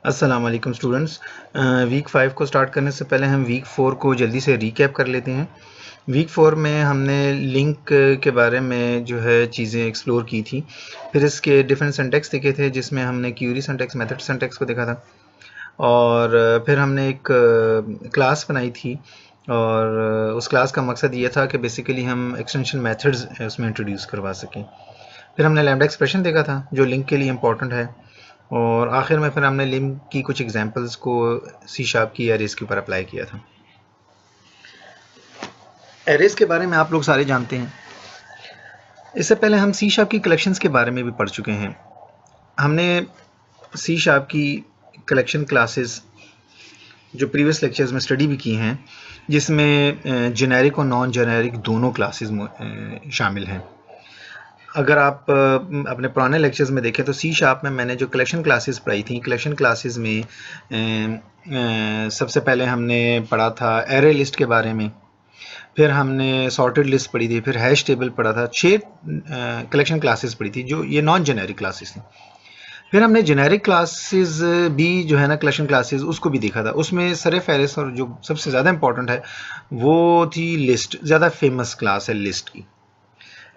अस्सलाम वालेकुम students. Week 5 को स्टार्ट करने से पहले हम वीक 4 को जल्दी से रीकैप कर लेते हैं। वीक 4 में हमने लिंक के बारे में जो है चीज़ें एक्सप्लोर की थी। फिर इसके डिफरेंट सिंटैक्स देखे थे, जिसमें हमने क्यूरी सिंटैक्स, मेथड सिंटैक्स को देखा था। और फिर हमने एक क्लास बनाई थी, और उस क्लास का मकसद ये था कि बेसिकली हम एक्सटेंशन मेथड्स उसमें इंट्रोड्यूस करवा सकें। फिर हमने लैम्डा एक्सप्रेशन देखा था जो लिंक के लिए इम्पोर्टेंट है। और आखिर में फिर हमने लिंक की कुछ एग्जांपल्स को C# की एरेज के ऊपर अप्लाई किया था। एरेज के बारे में आप लोग सारे जानते हैं। इससे पहले हम C# की कलेक्शंस के बारे में भी पढ़ चुके हैं। हमने C# की कलेक्शन क्लासेस जो प्रीवियस लेक्चर्स में स्टडी भी की हैं, जिसमें जेनेरिक और नॉन जेनेरिक दोनों क्लासेस शामिल हैं। अगर आप अपने पुराने लेक्चर्स में देखें तो C# में मैंने जो कलेक्शन क्लासेस पढ़ाई थी, कलेक्शन क्लासेस में सबसे पहले हमने पढ़ा था एरे लिस्ट के बारे में, फिर हमने सॉर्टेड लिस्ट पढ़ी थी, फिर हैश टेबल पढ़ा था। 6 कलेक्शन क्लासेस पढ़ी थी जो ये नॉन जेनेरिक क्लासेस थी। फिर हमने जेनेरिक क्लासेस भी जो है ना, कलेक्शन क्लासेस, उसको भी देखा था। उसमें सरे फहरिस्त और जो सबसे ज़्यादा इंपॉर्टेंट है वो थी लिस्ट। ज़्यादा फेमस क्लास है लिस्ट की।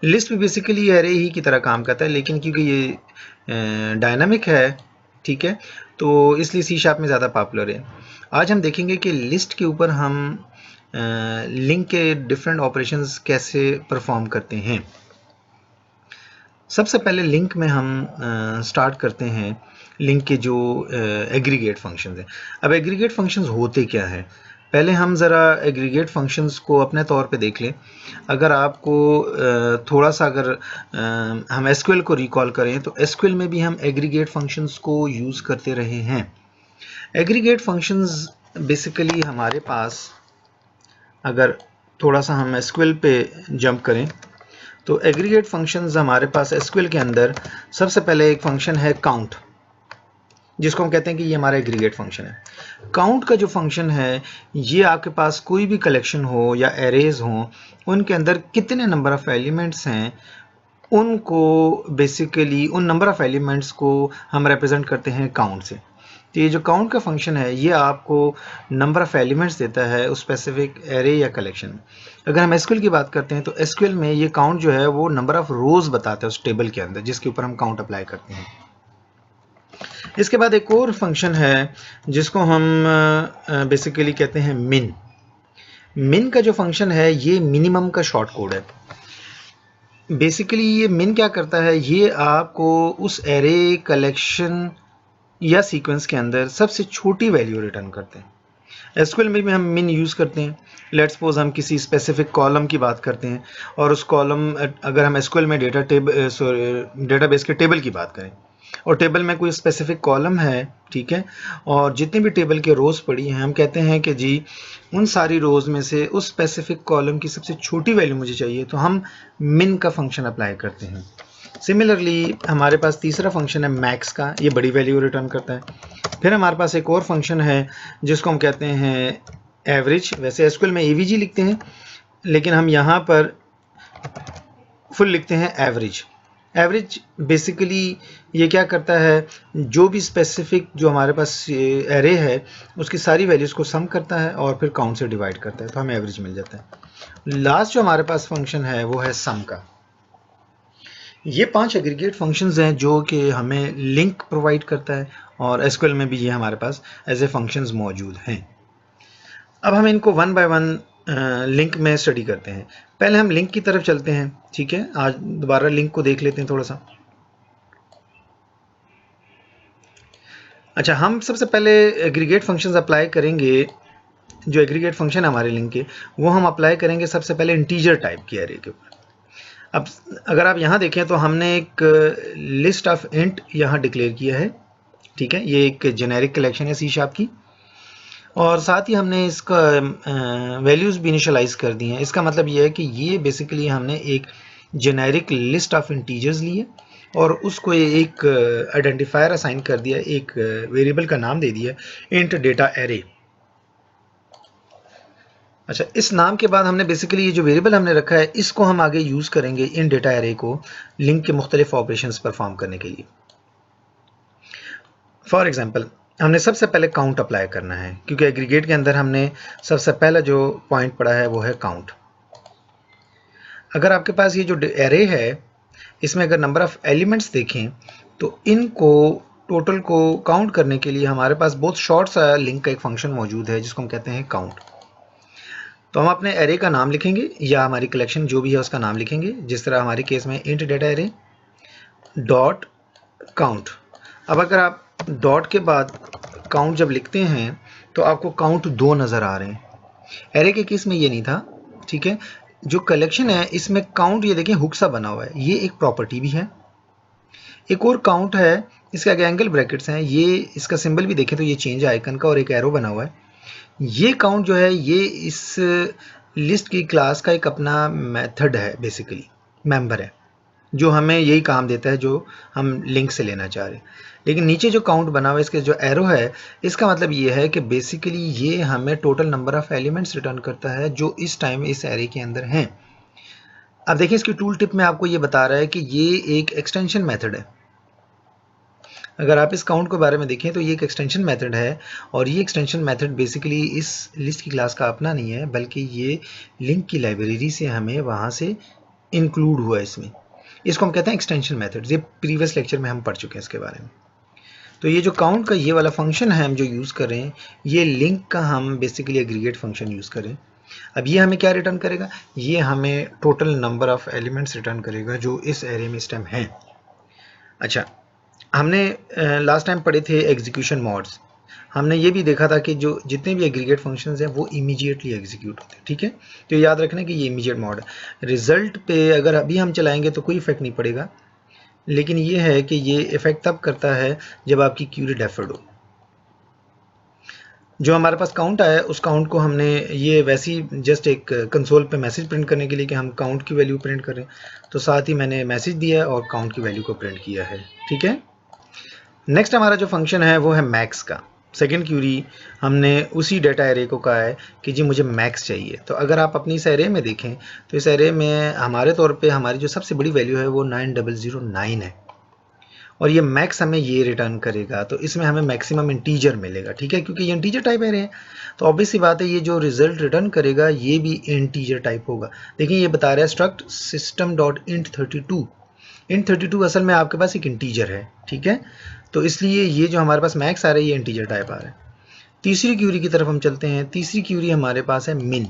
लिस्ट भी बेसिकली एरे ही की तरह काम करता है, लेकिन क्योंकि ये डायनामिक है, ठीक है, तो इसलिए C# में ज़्यादा पॉपुलर है। आज हम देखेंगे कि लिस्ट के ऊपर हम लिंक के डिफरेंट ऑपरेशंस कैसे परफॉर्म करते हैं। सबसे पहले लिंक में हम स्टार्ट करते हैं लिंक के जो एग्रीगेट फंक्शंस हैं। अब एग्रीगेट फंक्शंस होते क्या है, पहले हम ज़रा एग्रीगेट फंक्शंस को अपने तौर पे देख लें। अगर आपको थोड़ा सा अगर हम SQL को रिकॉल करें तो SQL में भी हम एग्रीगेट फंक्शंस को यूज़ करते रहे हैं। एग्रीगेट फंक्शंस बेसिकली हमारे पास, अगर थोड़ा सा हम SQL पे जंप करें तो एग्रीगेट फंक्शंस हमारे पास SQL के अंदर सबसे पहले एक फंक्शन है काउंट, जिसको हम कहते हैं कि ये हमारा एग्रीगेट फंक्शन है। काउंट का जो फंक्शन है, ये आपके पास कोई भी कलेक्शन हो या एरेज हो, उनके अंदर कितने नंबर ऑफ एलिमेंट्स हैं, उनको बेसिकली उन नंबर ऑफ एलिमेंट्स को हम रिप्रेजेंट करते हैं काउंट से। तो ये जो काउंट का फंक्शन है, ये आपको नंबर ऑफ एलिमेंट्स देता है उस स्पेसिफिक एरे या कलेक्शन में। अगर हम SQL की बात करते हैं तो SQL में ये काउंट जो है वो नंबर ऑफ रोज बताता है उस टेबल के अंदर, जिसके ऊपर हम काउंट अप्लाई करते हैं। इसके बाद एक और फंक्शन है जिसको हम बेसिकली कहते हैं मिन। मिन का जो फंक्शन है, ये मिनिमम का शॉर्ट कोड है। बेसिकली ये मिन क्या करता है, ये आपको उस एरे, कलेक्शन या सीक्वेंस के अंदर सबसे छोटी वैल्यू रिटर्न करते हैं। SQL में भी हम मिन यूज़ करते हैं। लेट्स सपोज हम किसी स्पेसिफिक कॉलम की बात करते हैं, और उस कॉलम, अगर हम SQL में डेटाबेस के टेबल की बात करें, और टेबल में कोई स्पेसिफिक कॉलम है, ठीक है, और जितनी भी टेबल के रोज़ पड़ी हैं, हम कहते हैं कि जी उन सारी रोज़ में से उस स्पेसिफिक कॉलम की सबसे छोटी वैल्यू मुझे चाहिए, तो हम मिन का फंक्शन अप्लाई करते हैं। सिमिलरली हमारे पास तीसरा फंक्शन है मैक्स का, ये बड़ी वैल्यू रिटर्न करता है। फिर हमारे पास एक और फंक्शन है जिसको हम कहते हैं एवरेज। वैसे SQL में AVG लिखते हैं, लेकिन हम यहाँ पर फुल लिखते हैं एवरेज। एवरेज बेसिकली ये क्या करता है, जो भी स्पेसिफिक जो हमारे पास एरे है उसकी सारी वैल्यूज़ को सम करता है और फिर काउंट से डिवाइड करता है, तो हमें एवरेज मिल जाता है। लास्ट जो हमारे पास फंक्शन है वो है सम का। ये 5 एग्रीगेट फंक्शंस हैं जो कि हमें लिंक प्रोवाइड करता है, और SQL में भी ये हमारे पास एज ए फंक्शंस मौजूद हैं। अब हम इनको वन बाय वन लिंक में स्टडी करते हैं। पहले हम लिंक की तरफ चलते हैं, ठीक है। आज दोबारा लिंक को देख लेते हैं थोड़ा सा। अच्छा, हम सबसे पहले एग्रीगेट फंक्शंस अप्लाई करेंगे। जो एग्रीगेट फंक्शन है हमारे लिंक के, वो हम अप्लाई करेंगे सबसे पहले इंटीजर टाइप के एरे के ऊपर। अब अगर आप यहाँ देखें तो हमने एक लिस्ट ऑफ इंट यहाँ डिक्लेयर किया है, ठीक है। ये एक जेनेरिक कलेक्शन है C# की, और साथ ही हमने इसका वैल्यूज़ भी इनिशियलाइज कर दी हैं। इसका मतलब ये है कि ये बेसिकली हमने एक जेनेरिक लिस्ट ऑफ इंटीजर्स लिए और उसको एक आइडेंटिफायर असाइन कर दिया, एक वेरिएबल का नाम दे दिया इंट डेटा एरे। अच्छा, इस नाम के बाद हमने बेसिकली ये जो वेरिएबल हमने रखा है, इसको हम आगे यूज़ करेंगे इन डेटा एरे को लिंक के मुख्तलिफ ऑपरेशंस परफॉर्म करने के लिए। फॉर एग्जांपल, हमने सबसे पहले काउंट अप्लाई करना है, क्योंकि एग्रीगेट के अंदर हमने सबसे पहला जो पॉइंट पढ़ा है वो है काउंट। अगर आपके पास ये जो एरे है इसमें अगर नंबर ऑफ एलिमेंट्स देखें तो इनको टोटल को काउंट करने के लिए हमारे पास बहुत शॉर्ट सा लिंक का एक फंक्शन मौजूद है जिसको हम कहते हैं काउंट। तो हम अपने एरे का नाम लिखेंगे या हमारी कलेक्शन जो भी है उसका नाम लिखेंगे, जिस तरह हमारे केस में int data array dot count. अब अगर आप डॉट के बाद काउंट जब लिखते हैं तो आपको काउंट 2 नज़र आ रहे हैं। एरे के केस में ये नहीं था, ठीक है। जो कलेक्शन है इसमें काउंट, ये देखें हुक सा बना हुआ है, ये एक प्रॉपर्टी भी है। एक और काउंट है, इसके आगे एंगल ब्रैकेट्स हैं, ये इसका सिंबल भी देखें तो ये चेंज आइकन का और एक एरो बना हुआ है। ये काउंट जो है ये इस लिस्ट की क्लास का एक अपना मेथड है, बेसिकली मेंबर है, जो हमें यही काम देता है जो हम लिंक से लेना चाह रहे हैं। लेकिन नीचे जो काउंट बना हुआ है इसके जो एरो है इसका मतलब ये है कि बेसिकली ये हमें total number of elements return करता है जो इस टाइम इस एरे के अंदर हैं। अब देखिए इसकी टूल टिप में आपको ये बता रहा है कि ये एक एक्सटेंशन मेथड है। अगर आप इस काउंट के बारे में देखें तो ये एक एक्सटेंशन मेथड है, और ये एक्सटेंशन मेथड बेसिकली इस लिस्ट की क्लास का अपना नहीं है, बल्कि ये लिंक की लाइब्रेरी से हमें वहाँ से इंक्लूड हुआ है इसमें। इसको हम कहते हैं एक्सटेंशन मेथड। ये प्रीवियस लेक्चर में हम पढ़ चुके हैं इसके बारे में। तो ये जो काउंट का ये वाला फंक्शन है हम जो यूज़ कर रहे हैं, ये लिंक का हम बेसिकली एग्रीगेट फंक्शन यूज़ करें। अब ये हमें क्या रिटर्न करेगा, ये हमें total number of elements return करेगा जो इस एरे में इस टाइम हैं। अच्छा, हमने लास्ट टाइम पढ़े थे एग्जीक्यूशन मॉड्स। हमने ये भी देखा था कि जो जितने भी एग्रीगेट फंक्शंस हैं वो इमीडिएटली एग्जीक्यूट होते हैं, ठीक है। तो याद रखना कि ये इमीडिएट मॉड है। रिजल्ट पे अगर अभी हम चलाएंगे तो कोई इफेक्ट नहीं पड़ेगा, लेकिन ये है कि ये इफेक्ट तब करता है जब आपकी क्यूरी डेफर्ड हो। जो हमारे पास काउंट आया है उस काउंट को हमने ये वैसी जस्ट एक कंसोल पे मैसेज प्रिंट करने के लिए कि हम काउंट की वैल्यू प्रिंट करें, तो साथ ही मैंने मैसेज दिया और काउंट की वैल्यू को प्रिंट किया है, ठीक है। नेक्स्ट हमारा जो फंक्शन है वो है मैक्स का। सेकेंड क्यूरी हमने उसी डेटा एरे को कहा है कि जी मुझे मैक्स चाहिए। तो अगर आप अपनी इस एरे में देखें तो इस एरे में हमारे तौर पे हमारी जो सबसे बड़ी वैल्यू है वो 9009 है, और ये मैक्स हमें ये रिटर्न करेगा। तो इसमें हमें मैक्सिमम इंटीजर मिलेगा, ठीक है, क्योंकि ये इंटीजर टाइप एरे है। तो ऑब्वियस सी बात है ये जो रिजल्ट रिटर्न करेगा ये भी इंटीजर टाइप होगा। देखिए ये बता रहा है struct system dot int 32। Int 32 असल में आपके पास एक इंटीजर है, ठीक है। तो इसलिए ये जो हमारे पास मैक्स आ रहा है ये इंटीजर टाइप आ रहा है। तीसरी क्यूरी की तरफ हम चलते हैं। तीसरी क्यूरी हमारे पास है मिन।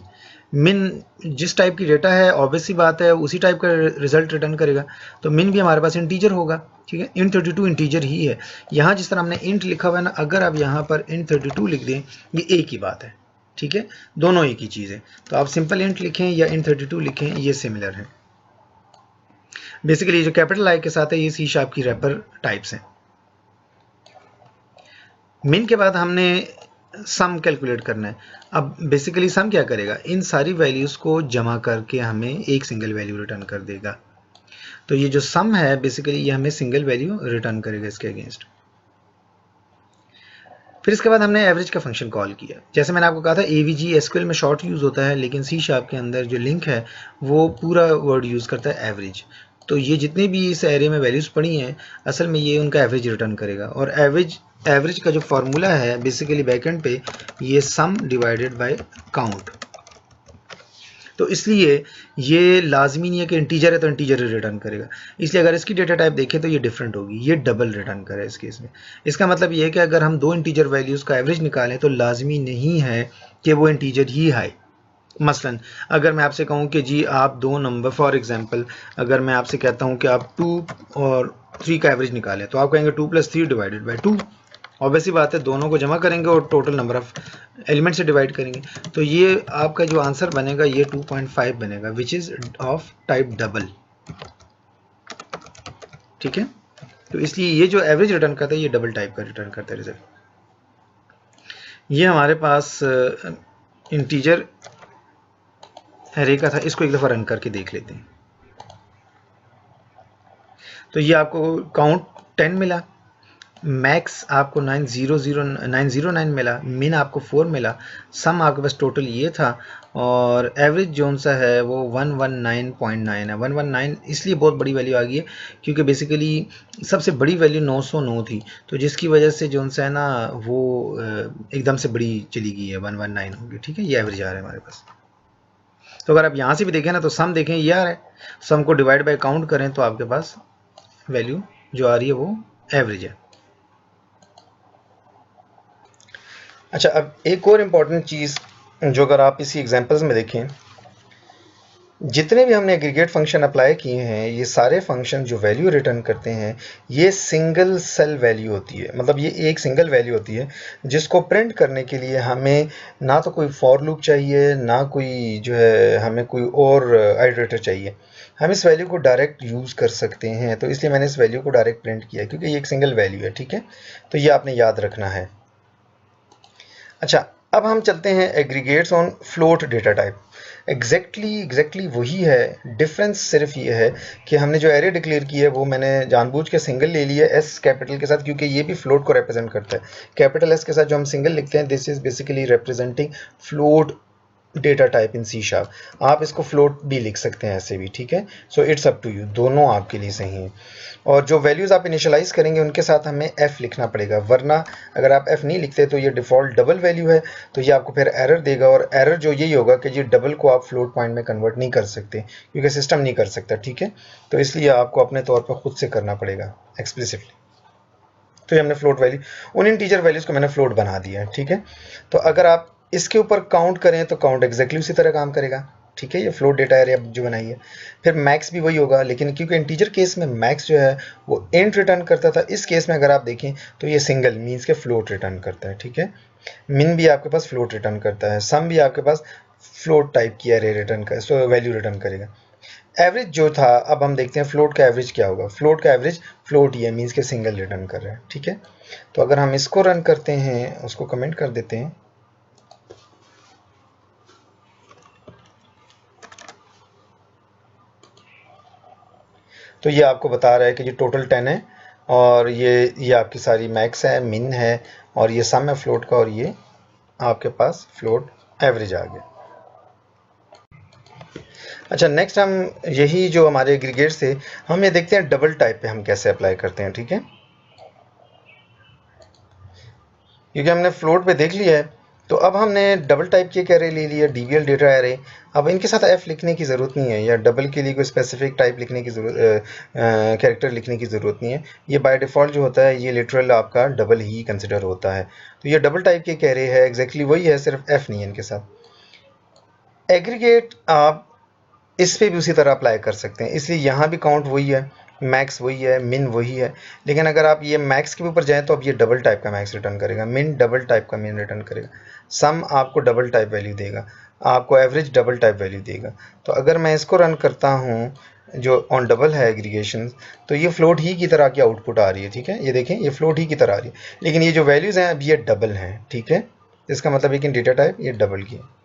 मिन जिस टाइप की डेटा है ऑब्वियस सी बात है उसी टाइप का रिजल्ट रिटर्न करेगा, तो मिन भी हमारे पास इंटीजर होगा, ठीक है। इंट 32 इंटीजर ही है। यहाँ जिस तरह हमने इंट लिखा हुआ है ना, अगर आप यहाँ पर इंट 32 लिख दें ये एक ही बात है, ठीक है, दोनों एक ही चीज़ है। तो आप सिंपल इंट लिखें या इंट 32 लिखें ये सिमिलर है। बेसिकली जो कैपिटल आई के साथ है ये C# की रैपर टाइप्स हैं। मिन के बाद हमने सम कैलकुलेट करना है। अब बेसिकली सम क्या करेगा, इन सारी वैल्यूज़ को जमा करके हमें एक सिंगल वैल्यू रिटर्न कर देगा। तो ये जो सम है बेसिकली ये हमें सिंगल वैल्यू रिटर्न करेगा इसके अगेंस्ट। फिर इसके बाद हमने एवरेज का फंक्शन कॉल किया। जैसे मैंने आपको कहा था AVG SQL में शॉर्ट यूज़ होता है, लेकिन C# के अंदर जो लिंक है वो पूरा वर्ड यूज़ करता है एवरेज। तो ये जितने भी इस एरे में वैल्यूज़ पड़ी हैं असल में ये उनका एवरेज रिटर्न करेगा। और एवरेज का जो फार्मूला है बेसिकली बैकएंड पे ये सम डिवाइडेड बाय काउंट। तो इसलिए ये लाजमी नहीं है कि इंटीजर है तो इंटीजर रिटर्न करेगा, इसलिए अगर इसकी डेटा टाइप देखें तो ये डिफरेंट होगी, ये डबल रिटर्न करे इस केस में। इसका मतलब ये है कि अगर हम दो इंटीजर वैल्यूज़ का एवरेज निकालें तो लाजमी नहीं है कि वो इंटीजर ही है। मसलन अगर मैं आपसे कहूँ कि जी आप दो नंबर, फॉर एग्जांपल अगर मैं आपसे कहता हूँ कि आप 2 और 3 का एवरेज निकालें, तो आप कहेंगे 2 + 3 डिवाइडेड बाई 2। ऑब्वियसली बात है दोनों को जमा करेंगे और टोटल नंबर ऑफ एलिमेंट से डिवाइड करेंगे, तो ये आपका जो आंसर बनेगा ये 2.5 बनेगा, which is of type double, ठीक है। तो इसलिए ये जो एवरेज रिटर्न करता है ये डबल टाइप का रिटर्न करता है रिजल्ट। ये हमारे पास इंटीजर एरे का था, इसको एक दफ़ा रन करके देख लेते हैं। तो ये आपको काउंट 10 मिला, मैक्स आपको 909 मिला, मिन आपको 4 मिला, सम आपके पास टोटल ये था, और एवरेज जोन सा है वो 119.9 है। 119 इसलिए बहुत बड़ी वैल्यू आ गई है क्योंकि बेसिकली सबसे बड़ी वैल्यू 909 थी, तो जिसकी वजह से जोन सा है ना वो एकदम से बड़ी चली गई है, 119 होगी। ठीक है, ये एवरेज आ रहा है हमारे पास। तो अगर आप यहाँ से भी देखें ना तो सम देखें ये आ रहा है, सम को डिवाइड बाय काउंट करें तो आपके पास वैल्यू जो आ रही है वो एवरेज है। अच्छा, अब एक और इम्पॉर्टेंट चीज़ जो अगर आप इसी एग्जांपल्स में देखें, जितने भी हमने एग्रीगेट फंक्शन अप्लाई किए हैं, ये सारे फंक्शन जो वैल्यू रिटर्न करते हैं ये सिंगल सेल वैल्यू होती है, मतलब ये एक सिंगल वैल्यू होती है जिसको प्रिंट करने के लिए हमें ना तो कोई फॉर लूप चाहिए, ना कोई जो है हमें कोई और आइटरेटर चाहिए। हम इस वैल्यू को डायरेक्ट यूज़ कर सकते हैं, तो इसलिए मैंने इस वैल्यू को डायरेक्ट प्रिंट किया क्योंकि ये एक सिंगल वैल्यू है। ठीक है, तो ये आपने याद रखना है। अच्छा, अब हम चलते हैं aggregates on float data type. Exactly वही है, डिफरेंस सिर्फ ये है कि हमने जो एरे डिक्लेयर की है वो मैंने जानबूझ के सिंगल ले लिया एस कैपिटल के साथ, क्योंकि ये भी फ्लोट को रिप्रेजेंट करता है। कैपिटल एस के साथ जो हम सिंगल लिखते हैं, this is basically representing float data type in C sharp. आप इसको फ्लोट भी लिख सकते हैं ऐसे भी। ठीक है, so it's up to you, दोनों आपके लिए सही हैं। और जो वैल्यूज़ आप इनिशियलाइज करेंगे उनके साथ हमें f लिखना पड़ेगा, वरना अगर आप f नहीं लिखते तो ये डिफ़ॉल्ट डबल वैल्यू है, तो ये आपको फिर एरर देगा, और एरर जो यही होगा कि ये डबल को आप फ्लोट पॉइंट में कन्वर्ट नहीं कर सकते क्योंकि सिस्टम नहीं कर सकता। ठीक है, तो इसलिए आपको अपने तौर पर खुद से करना पड़ेगा एक्सप्लिसिटली। तो ये हमने फ्लोट वैल्यू, उन इंटीजर वैल्यूज़ को मैंने फ्लोट बना दिया है। ठीक है, तो अगर आप इसके ऊपर काउंट करें तो काउंट एग्जैक्टली उसी तरह काम करेगा। ठीक है, ये फ्लोट डेटा एरे जो बनाई है। फिर मैक्स भी वही होगा, लेकिन क्योंकि इंटीजर केस में मैक्स जो है वो इंट रिटर्न करता था, इस केस में अगर आप देखें तो ये सिंगल मीन्स के फ्लोट रिटर्न करता है। ठीक है, मिन भी आपके पास फ्लोट रिटर्न करता है, सम भी आपके पास फ्लोट टाइप की एरे रिटर्न कर, सो वैल्यू रिटर्न करेगा। एवरेज जो था, अब हम देखते हैं फ्लोट का एवरेज क्या होगा। फ्लोट का एवरेज फ्लोट ही है, मीन्स के सिंगल रिटर्न कर रहे हैं। ठीक है, तो अगर हम इसको रन करते हैं, उसको कमेंट कर देते हैं, तो ये आपको बता रहा है कि ये टोटल 10 है, और ये आपकी सारी मैक्स है, मिन है, और ये सम है फ्लोट का, और ये आपके पास फ्लोट एवरेज आ गया। अच्छा, नेक्स्ट हम यही जो हमारे एग्रीगेट्स थे, हम ये देखते हैं डबल टाइप पे हम कैसे अप्लाई करते हैं। ठीक है, क्योंकि हमने फ्लोट पे देख लिया है, तो अब हमने डबल टाइप की एक एरे ले लिया, डीवीएल डेटा एरे। अब इनके साथ एफ लिखने की ज़रूरत नहीं है, या डबल के लिए कोई स्पेसिफिक टाइप लिखने की ज़रूरत, कैरेक्टर लिखने की ज़रूरत नहीं है। ये बाय डिफ़ॉल्ट जो होता है ये लिटरल आपका डबल ही कंसिडर होता है। तो ये डबल टाइप की एक एरे है, एग्जैक्टली वही है, सिर्फ एफ नहीं है इनके साथ। एग्रीगेट आप इस पे भी उसी तरह अप्लाई कर सकते हैं, इसलिए यहाँ भी काउंट वही है, मैक्स वही है, मिन वही है, लेकिन अगर आप ये मैक्स के ऊपर जाएं तो अब ये डबल टाइप का मैक्स रिटर्न करेगा, मिन डबल टाइप का मिन रिटर्न करेगा, सम आपको डबल टाइप वैल्यू देगा, आपको एवरेज डबल टाइप वैल्यू देगा। तो अगर मैं इसको रन करता हूँ जो ऑन डबल है एग्रीगेशन, तो ये फ्लोट ही की तरह की आउटपुट आ रही है। ठीक है, ये देखें ये फ्लोट ही की तरह आ रही है, लेकिन ये जो वैल्यूज़ हैं अब ये डबल हैं। ठीक है, इसका मतलब है कि डेटा टाइप ये डबल की है।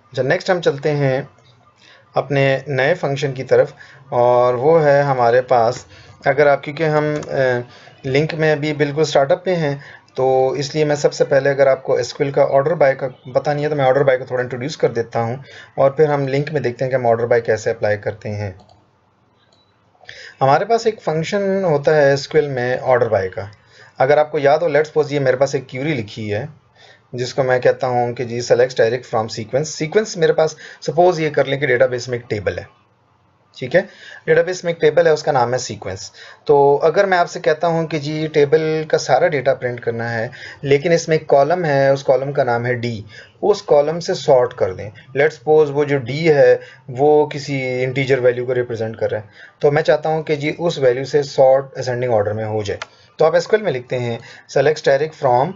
अच्छा, नेक्स्ट हम चलते हैं अपने नए फंक्शन की तरफ, और वो है हमारे पास, अगर आप, क्योंकि हम लिंक में अभी बिल्कुल स्टार्टअप पे हैं, तो इसलिए मैं सबसे पहले, अगर आपको एसक्यूएल का ऑर्डर बाय का पता नहीं है तो मैं ऑर्डर बाय को थोड़ा इंट्रोड्यूस कर देता हूँ, और फिर हम लिंक में देखते हैं कि हम ऑर्डर बाय कैसे अप्लाई करते हैं। हमारे पास एक फंक्शन होता है एसक्यूएल में ऑर्डर बाय का। अगर आपको याद हो, लेट्स सपोज ये मेरे पास एक क्यूरी लिखी है जिसको मैं कहता हूँ कि जी select direct from sequence. Sequence मेरे पास, सपोज ये कर लें कि डेटाबेस में एक टेबल है। ठीक है, डेटाबेस में एक टेबल है, उसका नाम है सीक्वेंस। तो अगर मैं आपसे कहता हूँ कि जी टेबल का सारा डेटा प्रिंट करना है, लेकिन इसमें एक कॉलम है, उस कॉलम का नाम है डी, उस कॉलम से सॉर्ट कर दें। लेट्स सपोज वो जो डी है वो किसी इंटीजर वैल्यू को रिप्रेजेंट कर रहा है, तो मैं चाहता हूँ कि जी उस वैल्यू से सॉर्ट असेंडिंग ऑर्डर में हो जाए। तो आप एसक्यूएल में लिखते हैं सेलेक्ट डायरेक्ट फ्रॉम,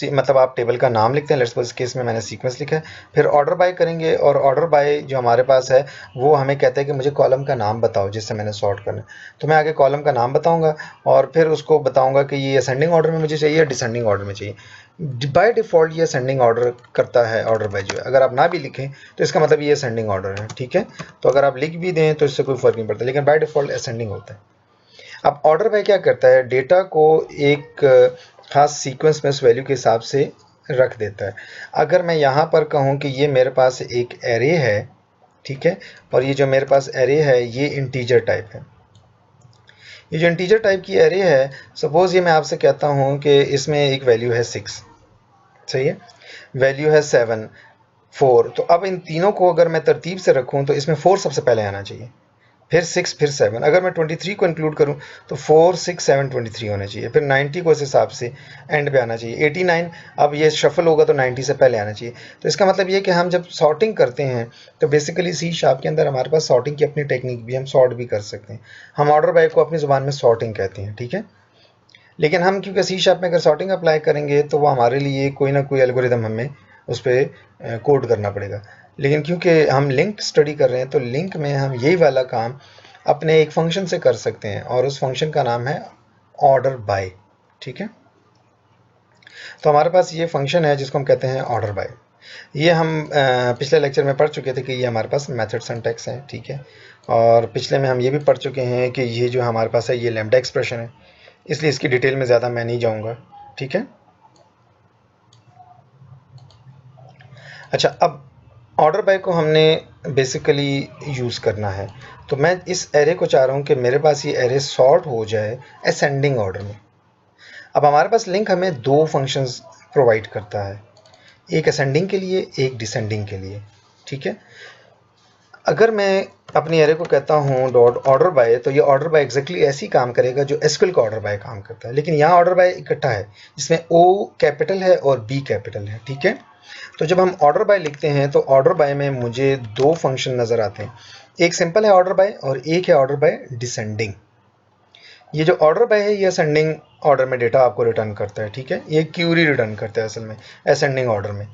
मतलब आप टेबल का नाम लिखते हैं, लेट्स सपोज इस केस में मैंने सीक्वेंस लिखा है, फिर ऑर्डर बाय करेंगे, और ऑर्डर बाय जो हमारे पास है वो हमें कहता है कि मुझे कॉलम का नाम बताओ जिससे मैंने सॉर्ट करना है। तो मैं आगे कॉलम का नाम बताऊंगा, और फिर उसको बताऊंगा कि ये असेंडिंग ऑर्डर में मुझे चाहिए या डिसेंडिंग ऑर्डर में चाहिए। बाय डिफ़ॉल्ट ये असेंडिंग ऑर्डर करता है ऑर्डर बाय जो है, अगर आप ना भी लिखें तो इसका मतलब ये असेंडिंग ऑर्डर है। ठीक है, तो अगर आप लिख भी दें तो इससे कोई फ़र्क नहीं पड़ता, लेकिन बाय डिफ़ॉल्ट असेंडिंग होता है। अब ऑर्डर बाय क्या करता है, डेटा को एक खास सीक्वेंस में उस वैल्यू के हिसाब से रख देता है। अगर मैं यहाँ पर कहूँ कि ये मेरे पास एक एरे है, ठीक है, और ये जो मेरे पास एरे है ये इंटीजर टाइप है, ये जो इंटीजर टाइप की एरे है, सपोज ये मैं आपसे कहता हूँ कि इसमें एक वैल्यू है 6, सही है, वैल्यू है 7, 4, तो अब इन तीनों को अगर मैं तरतीब से रखूँ तो इसमें 4 सबसे पहले आना चाहिए, फिर 6, फिर 7। अगर मैं 23 को इंक्लूड करूं तो 4, 6, 7, 23 होना चाहिए, फिर 90 को इस हिसाब से एंड पे आना चाहिए, 89 अब ये शफल होगा तो 90 से पहले आना चाहिए। तो इसका मतलब ये कि हम जब सॉर्टिंग करते हैं तो बेसिकली सी शार्प के अंदर हमारे पास सॉर्टिंग की अपनी टेक्निक भी, हम सॉर्ट भी कर सकते हैं। हम ऑर्डर बाय को अपनी ज़ुबान में सॉर्टिंग कहते हैं, ठीक है, लेकिन हम क्योंकि सी शार्प में अगर सॉर्टिंग अप्लाई करेंगे तो वो हमारे लिए कोई ना कोई एल्गोरिदम हमें उस पर कोड करना पड़ेगा। लेकिन क्योंकि हम लिंक स्टडी कर रहे हैं तो लिंक में हम यही वाला काम अपने एक फंक्शन से कर सकते हैं और उस फंक्शन का नाम है ऑर्डर बाय, ठीक है। तो हमारे पास ये फंक्शन है जिसको हम कहते हैं ऑर्डर बाय। ये हम पिछले लेक्चर में पढ़ चुके थे कि ये हमारे पास मेथड सिंटैक्स है, ठीक है, और पिछले में हम ये भी पढ़ चुके हैं कि ये जो हमारे पास है ये लैम्ब्डा एक्सप्रेशन है, इसलिए इसकी डिटेल में ज़्यादा मैं नहीं जाऊँगा, ठीक है। अच्छा, अब ऑर्डर बाय को हमने बेसिकली यूज़ करना है, तो मैं इस एरे को चाह रहा हूँ कि मेरे पास ये एरे सॉर्ट हो जाए असेंडिंग ऑर्डर में। अब हमारे पास लिंक हमें दो फंक्शंस प्रोवाइड करता है, एक असेंडिंग के लिए, एक डिसेंडिंग के लिए, ठीक है। अगर मैं अपनी एरे को कहता हूँ डॉट ऑर्डर बाय, तो ये ऑर्डर बाय एग्जैक्टली ऐसे ही काम करेगा जो एसक्यूएल का ऑर्डर बाय काम करता है, लेकिन यहाँ ऑर्डर बाय इकट्ठा है, इसमें ओ कैपिटल है और बी कैपिटल है, ठीक है। तो जब हम ऑर्डर बाय लिखते हैं तो ऑर्डर बाय में मुझे दो फंक्शन नज़र आते हैं, एक सिंपल है ऑर्डर बाय और एक है ऑर्डर बाय डिसेंडिंग। ये जो ऑर्डर बाय है ये असेंडिंग ऑर्डर में डेटा आपको रिटर्न करता है, ठीक है, ये क्यूरी रिटर्न करता है असल में असेंडिंग ऑर्डर में।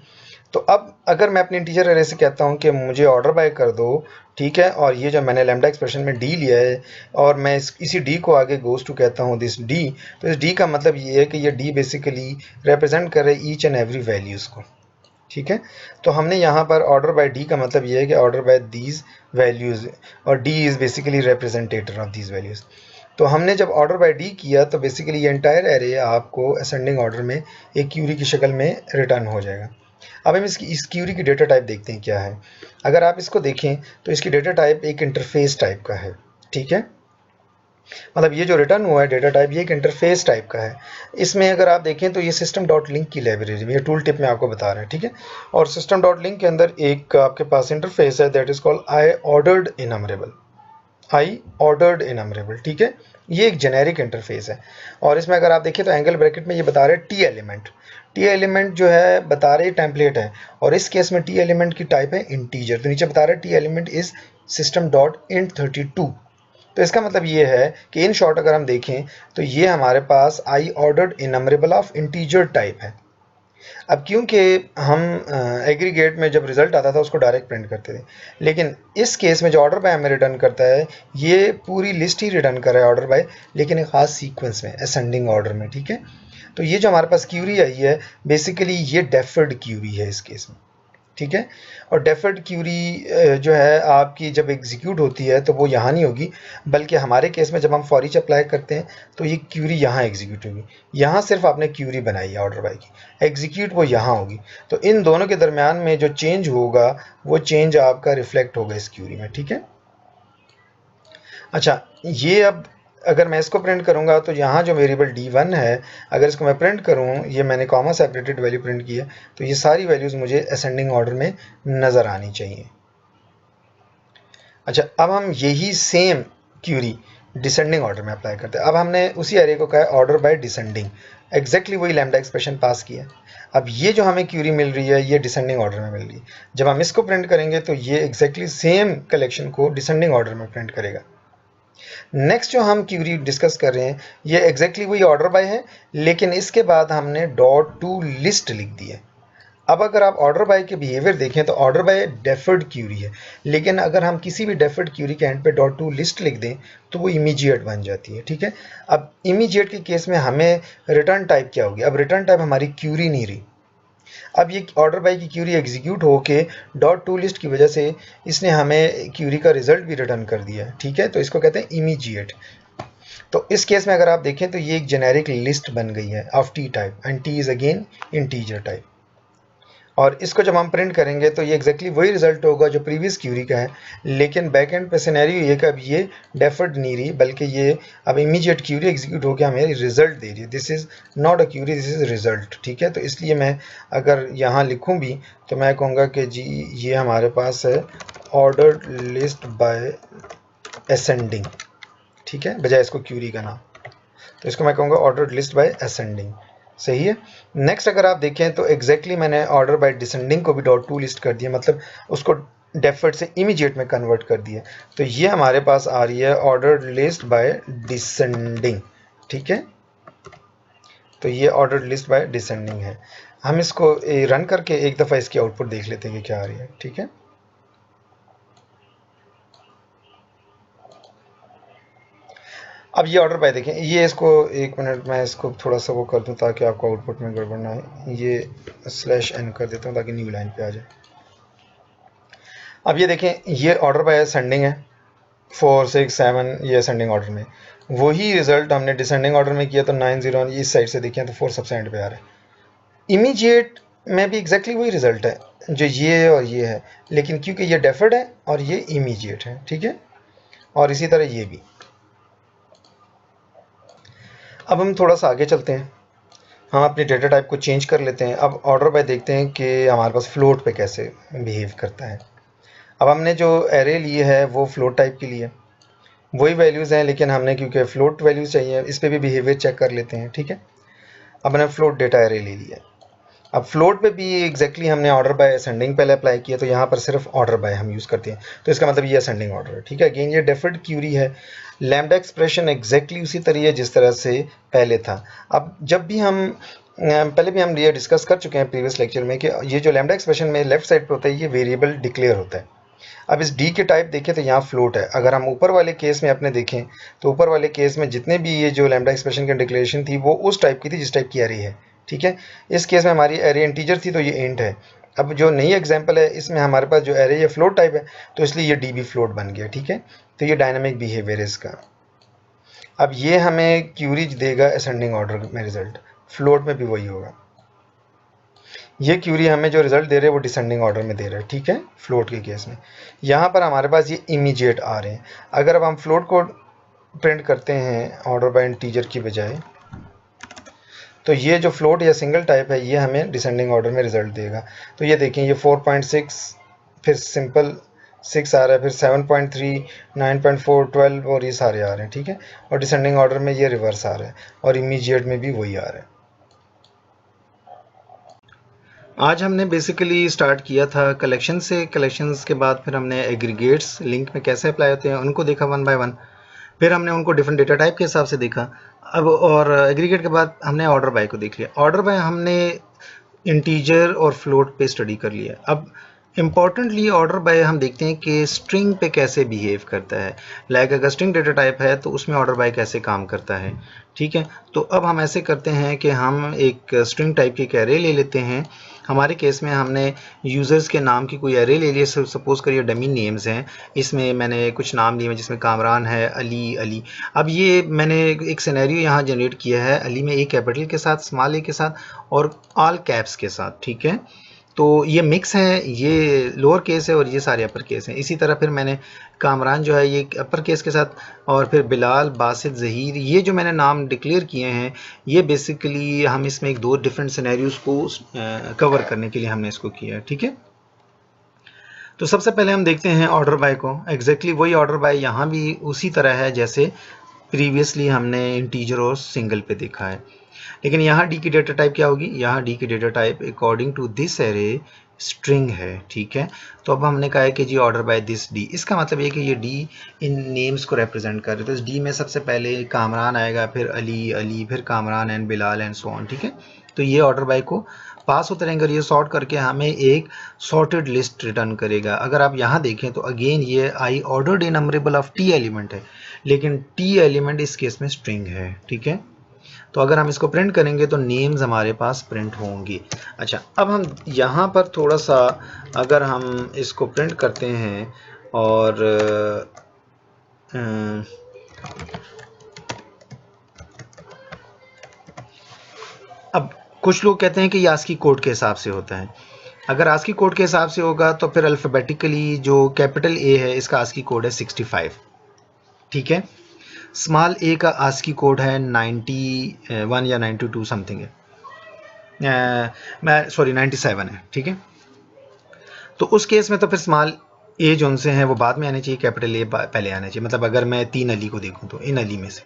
तो अब अगर मैं अपने इंटीजर एरे से कहता हूँ कि मुझे ऑर्डर बाय कर दो, ठीक है, और ये जो मैंने लैम्ब्डा एक्सप्रेशन में डी लिया है और मैं इसी डी को आगे गोज टू कहता हूँ दिस डी, तो इस डी का मतलब ये है कि ये डी बेसिकली रिप्रेजेंट कर रहे ईच एंड एवरी वैल्यूज़ को, ठीक है। तो हमने यहाँ पर ऑर्डर बाय डी का मतलब ये है कि ऑर्डर बाय दीज वैल्यूज़, और D is basically representator of these values. तो हमने जब ऑर्डर बाय डी किया तो बेसिकली ये एंटायर एरे आपको असेंडिंग ऑर्डर में एक क्यूरी की शक्ल में रिटर्न हो जाएगा। अब हम इस क्यूरी की डेटा टाइप देखते हैं क्या है। अगर आप इसको देखें तो इसकी डेटा टाइप एक इंटरफेस टाइप का है, ठीक है, मतलब ये जो रिटर्न हुआ है डेटा टाइप ये एक इंटरफेस टाइप का है। इसमें अगर आप देखें तो ये सिस्टम डॉट लिंक की लाइब्रेरी में, ये टूल टिप में आपको बता रहे हैं, ठीक है, और सिस्टम डॉट लिंक के अंदर एक आपके पास इंटरफेस है that is called I ordered innumerable, I ordered innumerable, ठीक है, ये एक जेनेरिक इंटरफेस है। और इसमें अगर आप देखें तो एंगल ब्रैकेट में ये बता रहे हैं टी एलिमेंट, टी एलिमेंट जो है बता रहे टेम्पलेट है, और इस केस में टी एलिमेंट की टाइप है इंटीजर। तो नीचे बता रहे T element is system dot int 32। तो इसका मतलब ये है कि इन शॉर्ट अगर हम देखें तो ये हमारे पास I ordered enumerable of integer type है। अब क्योंकि हम एग्रीगेट में जब रिजल्ट आता था उसको डायरेक्ट प्रिंट करते थे, लेकिन इस केस में जो ऑर्डर बाय हमें रिटर्न करता है ये पूरी लिस्ट ही रिटर्न कर रहा है ऑर्डर बाय, लेकिन एक खास सीक्वेंस में असेंडिंग ऑर्डर में, ठीक है। तो ये जो हमारे पास क्यूरी आई है बेसिकली ये डेफर्ड क्यूरी है इस केस में, ठीक है। और डेफर्ड क्यूरी जो है आपकी जब एग्जीक्यूट होती है तो वो यहाँ नहीं होगी, बल्कि हमारे केस में जब हम फॉर ईच अप्लाई करते हैं तो ये क्यूरी यहाँ एग्जीक्यूट होगी, यहाँ सिर्फ आपने क्यूरी बनाई है ऑर्डर बाय की, एग्जीक्यूट वो यहाँ होगी। तो इन दोनों के दरमियान में जो चेंज होगा वो चेंज आपका रिफ्लेक्ट होगा इस क्यूरी में, ठीक है। अच्छा, ये अब अगर मैं इसको प्रिंट करूंगा तो यहाँ जो वेरिएबल d1 है अगर इसको मैं प्रिंट करूँ, ये मैंने कॉमा सेपरेटेड वैल्यू प्रिंट की है, तो ये सारी वैल्यूज़ मुझे असेंडिंग ऑर्डर में नज़र आनी चाहिए। अच्छा, अब हम यही सेम क्यूरी डिसेंडिंग ऑर्डर में अप्लाई करते हैं। अब हमने उसी एरे को कहा है ऑर्डर बाय डिसेंडिंग, एग्जैक्टली वही लैम्ब्डा एक्सप्रेशन पास किया। अब ये जो हमें क्यूरी मिल रही है ये डिसेंडिंग ऑर्डर में मिल रही है, जब हम इसको प्रिंट करेंगे तो ये एग्जैक्टली सेम कलेक्शन को डिसेंडिंग ऑर्डर में प्रिंट करेगा। नेक्स्ट जो हम क्यूरी डिस्कस कर रहे हैं ये एग्जैक्टली वही ऑर्डर बाय है, लेकिन इसके बाद हमने डॉट टू लिस्ट लिख दी है। अब अगर आप ऑर्डर बाय के बिहेवियर देखें तो ऑर्डर बाय डेफर्ड क्यूरी है, लेकिन अगर हम किसी भी डेफर्ड क्यूरी के एंड पे डॉट टू लिस्ट लिख दें तो वो इमीडिएट बन जाती है, ठीक है। अब इमीडिएट के केस में हमें रिटर्न टाइप क्या होगी, अब रिटर्न टाइप हमारी क्यूरी नहीं रही। अब ये ऑर्डर बाय की क्यूरी एग्जीक्यूट होके डॉट टू लिस्ट की वजह से इसने हमें क्यूरी का रिजल्ट भी रिटर्न कर दिया है, ठीक है, तो इसको कहते हैं इमीडिएट। तो इस केस में अगर आप देखें तो ये एक जेनेरिक लिस्ट बन गई है of T type, and T is again integer type. और इसको जब हम प्रिंट करेंगे तो ये एग्जैक्टली वही रिजल्ट होगा जो प्रीवियस क्यूरी का है, लेकिन बैक एंड पे सिनेरियो ये कि अब ये डेफर्ड नहीं रही, बल्कि ये अब इमीडिएट क्यूरी एग्जीक्यूट होकर हमें रिजल्ट दे रही है। This is not a query, this is result, ठीक है। तो इसलिए मैं अगर यहाँ लिखूँ भी तो मैं कहूँगा कि जी ये हमारे पास है ऑर्डर्ड लिस्ट बाय असेंडिंग, ठीक है, बजाय इसको क्यूरी का नाम। तो इसको मैं कहूँगा ऑर्डर्ड लिस्ट बाय असेंडिंग, सही है। नेक्स्ट अगर आप देखें तो एग्जैक्टली मैंने ऑर्डर बाय डिसेंडिंग को भी डॉट टू लिस्ट कर दिया, मतलब उसको डेफर्ड से इमीडिएट में कन्वर्ट कर दिया। तो ये हमारे पास आ रही है ऑर्डर्ड लिस्ट बाय डिसेंडिंग, ठीक है। तो ये ऑर्डर्ड लिस्ट बाय डिसेंडिंग है। हम इसको रन करके एक दफ़ा इसकी आउटपुट देख लेते हैं कि क्या आ रही है, ठीक है। अब ये ऑर्डर बाय देखें, ये इसको एक मिनट मैं इसको थोड़ा सा वो कर दूं ताकि आपको आउटपुट में गड़बड़ ना आए। ये /n कर देता हूँ ताकि न्यू लाइन पे आ जाए। अब ये देखें ये ऑर्डर बाय असेंडिंग है, 4 6 7 ये असेंडिंग ऑर्डर में। वही रिजल्ट हमने डिसेंडिंग ऑर्डर में किया तो 9 0 इस साइड से देखें तो 4 सबसे एंड पे आ रहा है। इमीडिएट में भी एग्जैक्टली वही रिजल्ट है जो ये है और ये है, लेकिन क्योंकि ये डेफर्ड है और ये इमीडिएट है, ठीक है। और इसी तरह ये भी। अब हम थोड़ा सा आगे चलते हैं, हम अपने डेटा टाइप को चेंज कर लेते हैं। अब ऑर्डर बाय देखते हैं कि हमारे पास फ्लोट पे कैसे बिहेव करता है। अब हमने जो एरे ली है वो फ्लोट टाइप की ली है, वही वैल्यूज़ हैं, लेकिन हमने क्योंकि फ्लोट वैल्यूज़ चाहिए इस पर भी बिहेवियर चेक कर लेते हैं, ठीक है। अब मैंने फ्लोट डेटा एरे ले लिया। अब फ्लोट पे भी एग्जैक्टली हमने ऑर्डर बाय असेंडिंग पहले अप्लाई किया, तो यहाँ पर सिर्फ ऑर्डर बाय हम यूज़ करते हैं, तो इसका मतलब ये असेंडिंग ऑर्डर है, ठीक है। अगेन ये डेफर्ड क्यूरी है। लैम्बडा एक्सप्रेशन एग्जैक्टली उसी तरह है जिस तरह से पहले था। अब जब भी हम पहले भी हम ये डिस्कस कर चुके हैं प्रीवियस लेक्चर में कि ये जो लैम्बडा एक्सप्रेशन में लेफ्ट साइड पे होता है ये वेरिएबल डिक्लेयर होता है। अब इस डी के टाइप देखें तो यहाँ फ्लोट है। अगर हम ऊपर वाले केस में अपने देखें तो ऊपर वाले केस में जितने भी ये जो लैम्बडा एक्सप्रेशन की डिक्लेरेशन थी वो उस टाइप की थी जिस टाइप की एरे है, ठीक है। इस केस में हमारी एरे इंटीजर थी तो ये इंट है। अब जो नई एग्जांपल है इसमें हमारे पास जो एरे ये फ्लोट टाइप है तो इसलिए ये डी भी फ्लोट बन गया, ठीक है। तो ये डायनामिक बिहेवियर है इसका। अब ये हमें क्यूरी देगा असेंडिंग ऑर्डर में रिजल्ट, फ्लोट में भी वही होगा। ये क्यूरी हमें जो रिजल्ट दे रहे हैं वो डिसेंडिंग ऑर्डर में दे रहा है, ठीक है, फ्लोट के केस में। यहाँ पर हमारे पास ये इमीडिएट आ रहे हैं। अगर अब हम फ्लोट को प्रिंट करते हैं ऑर्डर बाय इंटीजर की बजाय, तो ये जो फ्लोट या सिंगल टाइप है ये हमें डिसेंडिंग ऑर्डर में रिजल्ट देगा। तो ये देखें ये 4.6 फिर सिंपल 6 आ रहा है, फिर 7.3 9.4 12 और ये सारे आ रहे हैं, ठीक है। और डिसेंडिंग ऑर्डर में ये रिवर्स आ रहा है और इमीडिएट में भी वही आ रहा है। आज हमने बेसिकली स्टार्ट किया था कलेक्शन से, कलेक्शंस के बाद फिर हमने एग्रीगेट्स लिंक में कैसे अप्लाई होते हैं उनको देखा 1 बाय 1, फिर हमने उनको डिफरेंट डेटा टाइप के हिसाब से देखा। अब और एग्रीगेट के बाद हमने ऑर्डर बाय को देख लिया। ऑर्डर बाय हमने इंटीजर और फ्लोट पे स्टडी कर लिया। अब इम्पॉर्टेंटली ऑर्डर बाय हम देखते हैं कि स्ट्रिंग पे कैसे बिहेव करता है। लाइक अगर स्ट्रिंग डेटा टाइप है तो उसमें ऑर्डर बाय कैसे काम करता है, ठीक है। तो अब हम ऐसे करते हैं कि हम एक स्ट्रिंग टाइप की एक एरे ले लेते हैं। हमारे केस में हमने यूज़र्स के नाम की कोई एरे ले लिया, सपोज करिए डमी नेम्स हैं, इसमें मैंने कुछ नाम लिए जिसमें कामरान है, अली। अब ये मैंने एक सिनेरियो यहाँ जनरेट किया है, अली में ए कैपिटल के साथ, स्मॉल ए के साथ और ऑल कैप्स के साथ, ठीक है। तो ये मिक्स है, ये लोअर केस है और ये सारे अपर केस हैं। इसी तरह फिर मैंने कामरान जो है ये अपर केस के साथ, और फिर बिलाल, बासित, ज़हीर, ये जो मैंने नाम डिक्लेयर किए हैं ये बेसिकली हम इसमें एक दो डिफरेंट सिनेरियोज को कवर करने के लिए हमने इसको किया है, ठीक है। तो सबसे पहले हम देखते हैं ऑर्डर बाय को। एग्जैक्टली वही ऑर्डर बाय यहाँ भी उसी तरह है जैसे प्रीवियसली हमने इंटीजर और सिंगल पे देखा है, लेकिन यहाँ डी की डेटा टाइप क्या होगी, यहाँ डी की data type according to this array string है, ठीक है। तो अब हमने कहा है कि जी ऑर्डर बाय दिस डी, इसका मतलब ये कि ये डी इन नेम्स को रिप्रेजेंट कर रहे हैं। तो इस डी में सबसे पहले कामरान आएगा, फिर अली, फिर Kamran and Bilal and so on, ठीक है। तो ये ऑर्डर बाय को पास होते रहेंगे और ये सॉर्ट करके हमें एक सॉर्टेड लिस्ट रिटर्न करेगा। अगर आप यहाँ देखें तो अगेन ये आई ordered enumerable of T element है, लेकिन टी एलिमेंट इस केस में स्ट्रिंग है, ठीक है। तो अगर हम इसको प्रिंट करेंगे तो नेम्स हमारे पास प्रिंट होंगी। अच्छा, अब हम यहाँ पर थोड़ा सा अगर हम इसको प्रिंट करते हैं और अब कुछ लोग कहते हैं कि ये ASCII कोड के हिसाब से होता है। अगर ASCII कोड के हिसाब से होगा तो फिर अल्फ़ाबेटिकली जो कैपिटल ए है इसका ASCII कोड है 65, ठीक है। स्मॉल ए का ASCII कोड है 91 या 92 समथिंग है, मैं सॉरी 97 है, ठीक है। तो उस केस में तो फिर स्मॉल ए जो उनसे हैं वो बाद में आने चाहिए, कैपिटल ए पहले आना चाहिए। मतलब अगर मैं 3 अली को देखूं तो इन अली में से,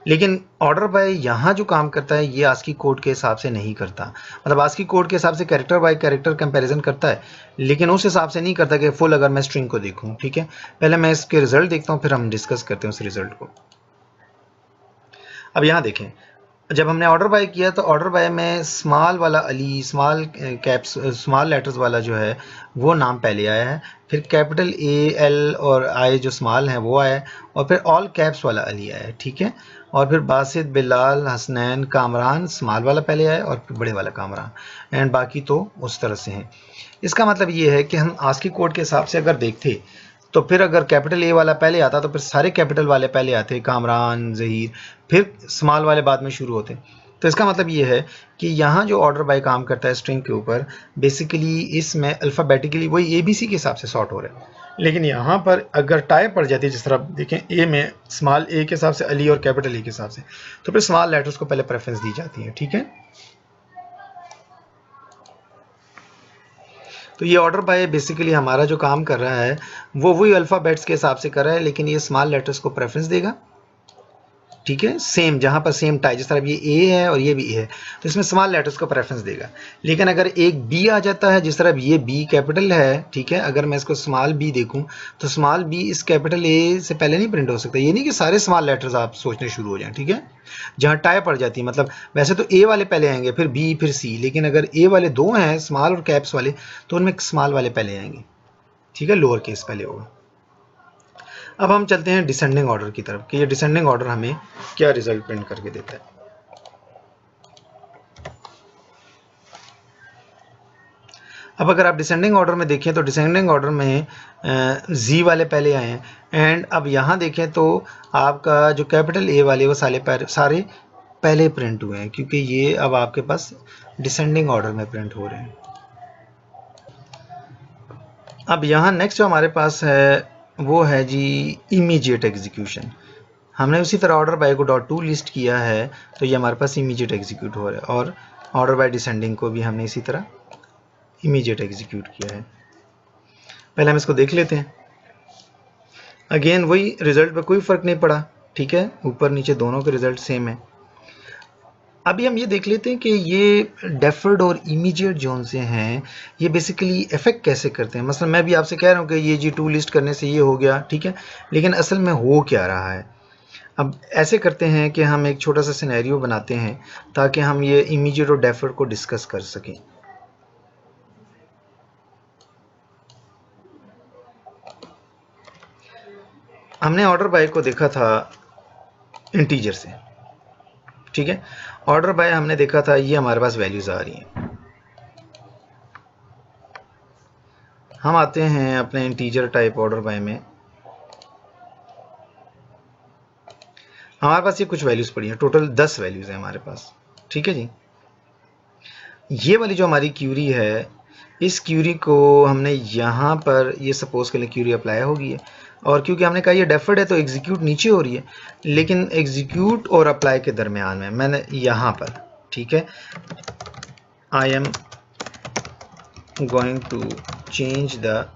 लेकिन ऑर्डर बाय यहाँ जो काम करता है ये ASCII कोड के हिसाब से नहीं करता। मतलब ASCII कोड के हिसाब से कैरेक्टर बाय कैरेक्टर कंपैरिजन करता है, लेकिन उस हिसाब से नहीं करता कि फुल अगर मैं स्ट्रिंग को देखूं, ठीक है। पहले मैं इसके रिजल्ट देखता हूँ, फिर हम डिस्कस करते हैं उस रिजल्ट को। अब यहाँ देखें, जब हमने ऑर्डर बाय किया तो ऑर्डर बाय में स्मॉल वाला Ali, small caps, small letters वाला जो है वो नाम पहले आया है, फिर कैपिटल ए एल और आई जो स्मॉल हैं वो आया, और फिर ऑल कैप्स वाला अली आया है, ठीक है। और फिर बासित, बिलाल, हसनैन, कामरान स्मॉल वाला पहले आया और फिर बड़े वाला कामरान, एंड बाकी तो उस तरह से हैं। इसका मतलब ये है कि हम ASCII कोड के हिसाब से अगर देखते तो फिर अगर कैपिटल ए वाला पहले आता तो फिर सारे कैपिटल वाले पहले आते, कामरान, ज़हीर, फिर स्मॉल वाले बाद में शुरू होते। तो इसका मतलब ये है कि यहाँ जो ऑर्डर बाय काम करता है स्ट्रिंग के ऊपर, बेसिकली इसमें अल्फ़ाबेटिकली वही ABC के हिसाब से सॉर्ट हो रहा है। लेकिन यहाँ पर अगर टाई पड़ जाती है, जिस तरह देखें ए में स्मॉल ए के हिसाब से अली और कैपिटल ए के हिसाब से, तो फिर स्मॉल लेटर्स को पहले प्रेफरेंस दी जाती है, ठीक है। तो ये ऑर्डर बाय बेसिकली हमारा जो काम कर रहा है वो वही अल्फ़ाबेट्स के हिसाब से कर रहा है, लेकिन ये स्मॉल लेटर्स को प्रेफरेंस देगा, ठीक है। सेम जहाँ पर सेम टाई, जिस तरह ये ए है और ये भी ए है तो इसमें स्मॉल लेटर्स को प्रेफरेंस देगा। लेकिन अगर एक बी आ जाता है, जिस तरह ये बी कैपिटल है, ठीक है, अगर मैं इसको स्मॉल बी देखूं तो स्मॉल बी इस कैपिटल ए से पहले नहीं प्रिंट हो सकता। ये नहीं कि सारे स्मॉल लेटर्स आप सोचने शुरू हो जाएं, ठीक है। जहाँ टाई पड़ जाती है, मतलब वैसे तो ए वाले पहले आएंगे फिर बी फिर सी, लेकिन अगर ए वाले दो हैं स्मॉल और कैप्स वाले तो उनमें स्मॉल वाले पहले आएंगे, ठीक है, लोअर केस पहले होगा। अब हम चलते हैं डिसेंडिंग ऑर्डर की तरफ कि ये डिसेंडिंग ऑर्डर हमें क्या रिजल्ट प्रिंट करके देता है। अब अगर आप डिसेंडिंग ऑर्डर में देखें तो डिसेंडिंग ऑर्डर में जी वाले पहले आए हैं, एंड अब यहाँ देखें तो आपका जो कैपिटल ए वाले वो सारे पहले प्रिंट हुए हैं, क्योंकि ये अब आपके पास डिसेंडिंग ऑर्डर में प्रिंट हो रहे हैं। अब यहाँ नेक्स्ट जो हमारे पास है वो है जी इमीडिएट एग्जीक्यूशन। हमने उसी तरह ऑर्डर बाय को .to लिस्ट किया है तो ये हमारे पास इमीडिएट एग्जीक्यूट हो रहा है, और ऑर्डर बाय डिसेंडिंग को भी हमने इसी तरह इमीडिएट एग्जीक्यूट किया है। पहले हम इसको देख लेते हैं। अगेन वही रिजल्ट पे कोई फ़र्क नहीं पड़ा, ठीक है, ऊपर नीचे दोनों के रिजल्ट सेम है। अभी हम ये देख लेते हैं कि ये डेफर्ड और इमीडिएट जोन से हैं, ये बेसिकली इफेक्ट कैसे करते हैं। मतलब मैं भी आपसे कह रहा हूँ कि ये जी टू लिस्ट करने से ये हो गया, ठीक है, लेकिन असल में हो क्या रहा है। अब ऐसे करते हैं कि हम एक छोटा सा सिनेरियो बनाते हैं ताकि हम ये इमीडिएट और डेफर्ड को डिस्कस कर सकें। हमने ऑर्डर बाय को देखा था इंटीजर से, ठीक है। ऑर्डर बाय हमने देखा था ये हमारे पास वैल्यूज आ रही हैं। हम आते हैं अपने इंटीजर टाइप ऑर्डर बाय में, हमारे पास ये कुछ वैल्यूज पड़ी हैं, टोटल 10 वैल्यूज हैं हमारे पास, ठीक है जी। ये वाली जो हमारी क्यूरी है, इस क्यूरी को हमने यहाँ पर ये सपोज के लिए क्यूरी अप्लाई होगी है, और क्योंकि हमने कहा ये डेफर्ड है तो एग्जीक्यूट नीचे हो रही है, लेकिन एग्जीक्यूट और अप्लाई के दरमियान में मैंने यहाँ पर, ठीक है, I am going to change the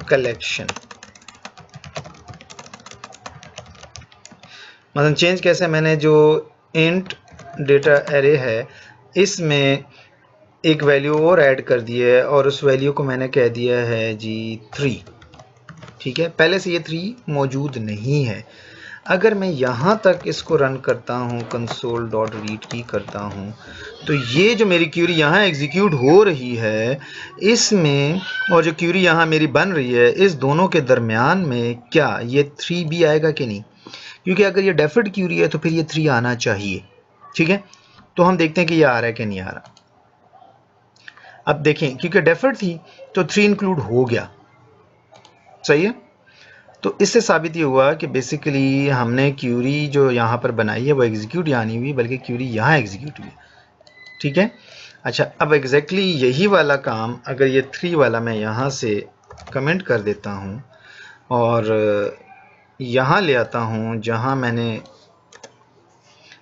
collection. मतलब चेंज कैसे, मैंने जो इंट डेटा एरे है इसमें एक वैल्यू और ऐड कर दी है, और उस वैल्यू को मैंने कह दिया है जी 3, ठीक है। पहले से ये 3 मौजूद नहीं है। अगर मैं यहाँ तक इसको रन करता हूँ, console.read की करता हूँ, तो ये जो मेरी क्यूरी यहाँ एग्जीक्यूट हो रही है इसमें, और जो क्यूरी यहाँ मेरी बन रही है, इस दोनों के दरमियान में क्या ये 3 भी आएगा कि नहीं, क्योंकि अगर ये डेफर्ड क्यूरी है तो फिर ये 3 आना चाहिए, ठीक है। तो हम देखते हैं कि ये आ रहा है कि नहीं आ रहा। अब देखें, क्योंकि डेफर्ड थी तो 3 इंक्लूड हो गया, सही है। तो इससे साबित ये हुआ कि बेसिकली हमने क्यूरी जो यहाँ पर बनाई है वो एग्जीक्यूट यहाँ नहीं हुई, बल्कि क्यूरी यहाँ एग्जीक्यूट हुई। ठीक है। अच्छा, अब एग्जैक्टली यही वाला काम अगर ये 3 वाला मैं यहाँ से कमेंट कर देता हूँ और यहाँ ले आता हूँ जहाँ मैंने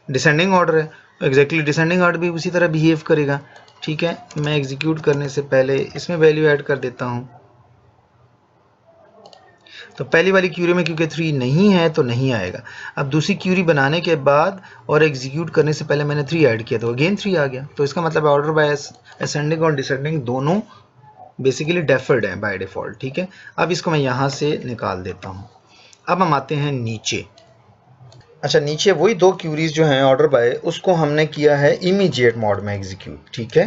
डिसेंडिंग ऑर्डर है, एग्जैक्टली डिसेंडिंग ऑर्डर भी उसी तरह बिहेव करेगा। ठीक है, मैं एग्जीक्यूट करने से पहले इसमें वैल्यू ऐड कर देता हूँ। तो पहली वाली क्यूरी में क्योंकि 3 नहीं है तो नहीं आएगा। अब दूसरी क्यूरी बनाने के बाद और एग्जीक्यूट करने से पहले मैंने 3 ऐड किया तो अगेन 3 आ गया। तो इसका मतलब ऑर्डर बाय असेंडिंग और डिसेंडिंग दोनों बेसिकली डेफर्ड है बाय डिफॉल्ट। ठीक है, अब इसको मैं यहाँ से निकाल देता हूँ। अब हम आते हैं नीचे। अच्छा, नीचे वही 2 क्यूरीज जो हैं ऑर्डर बाय, उसको हमने किया है इमीडिएट मोड में एग्जीक्यूट। ठीक है,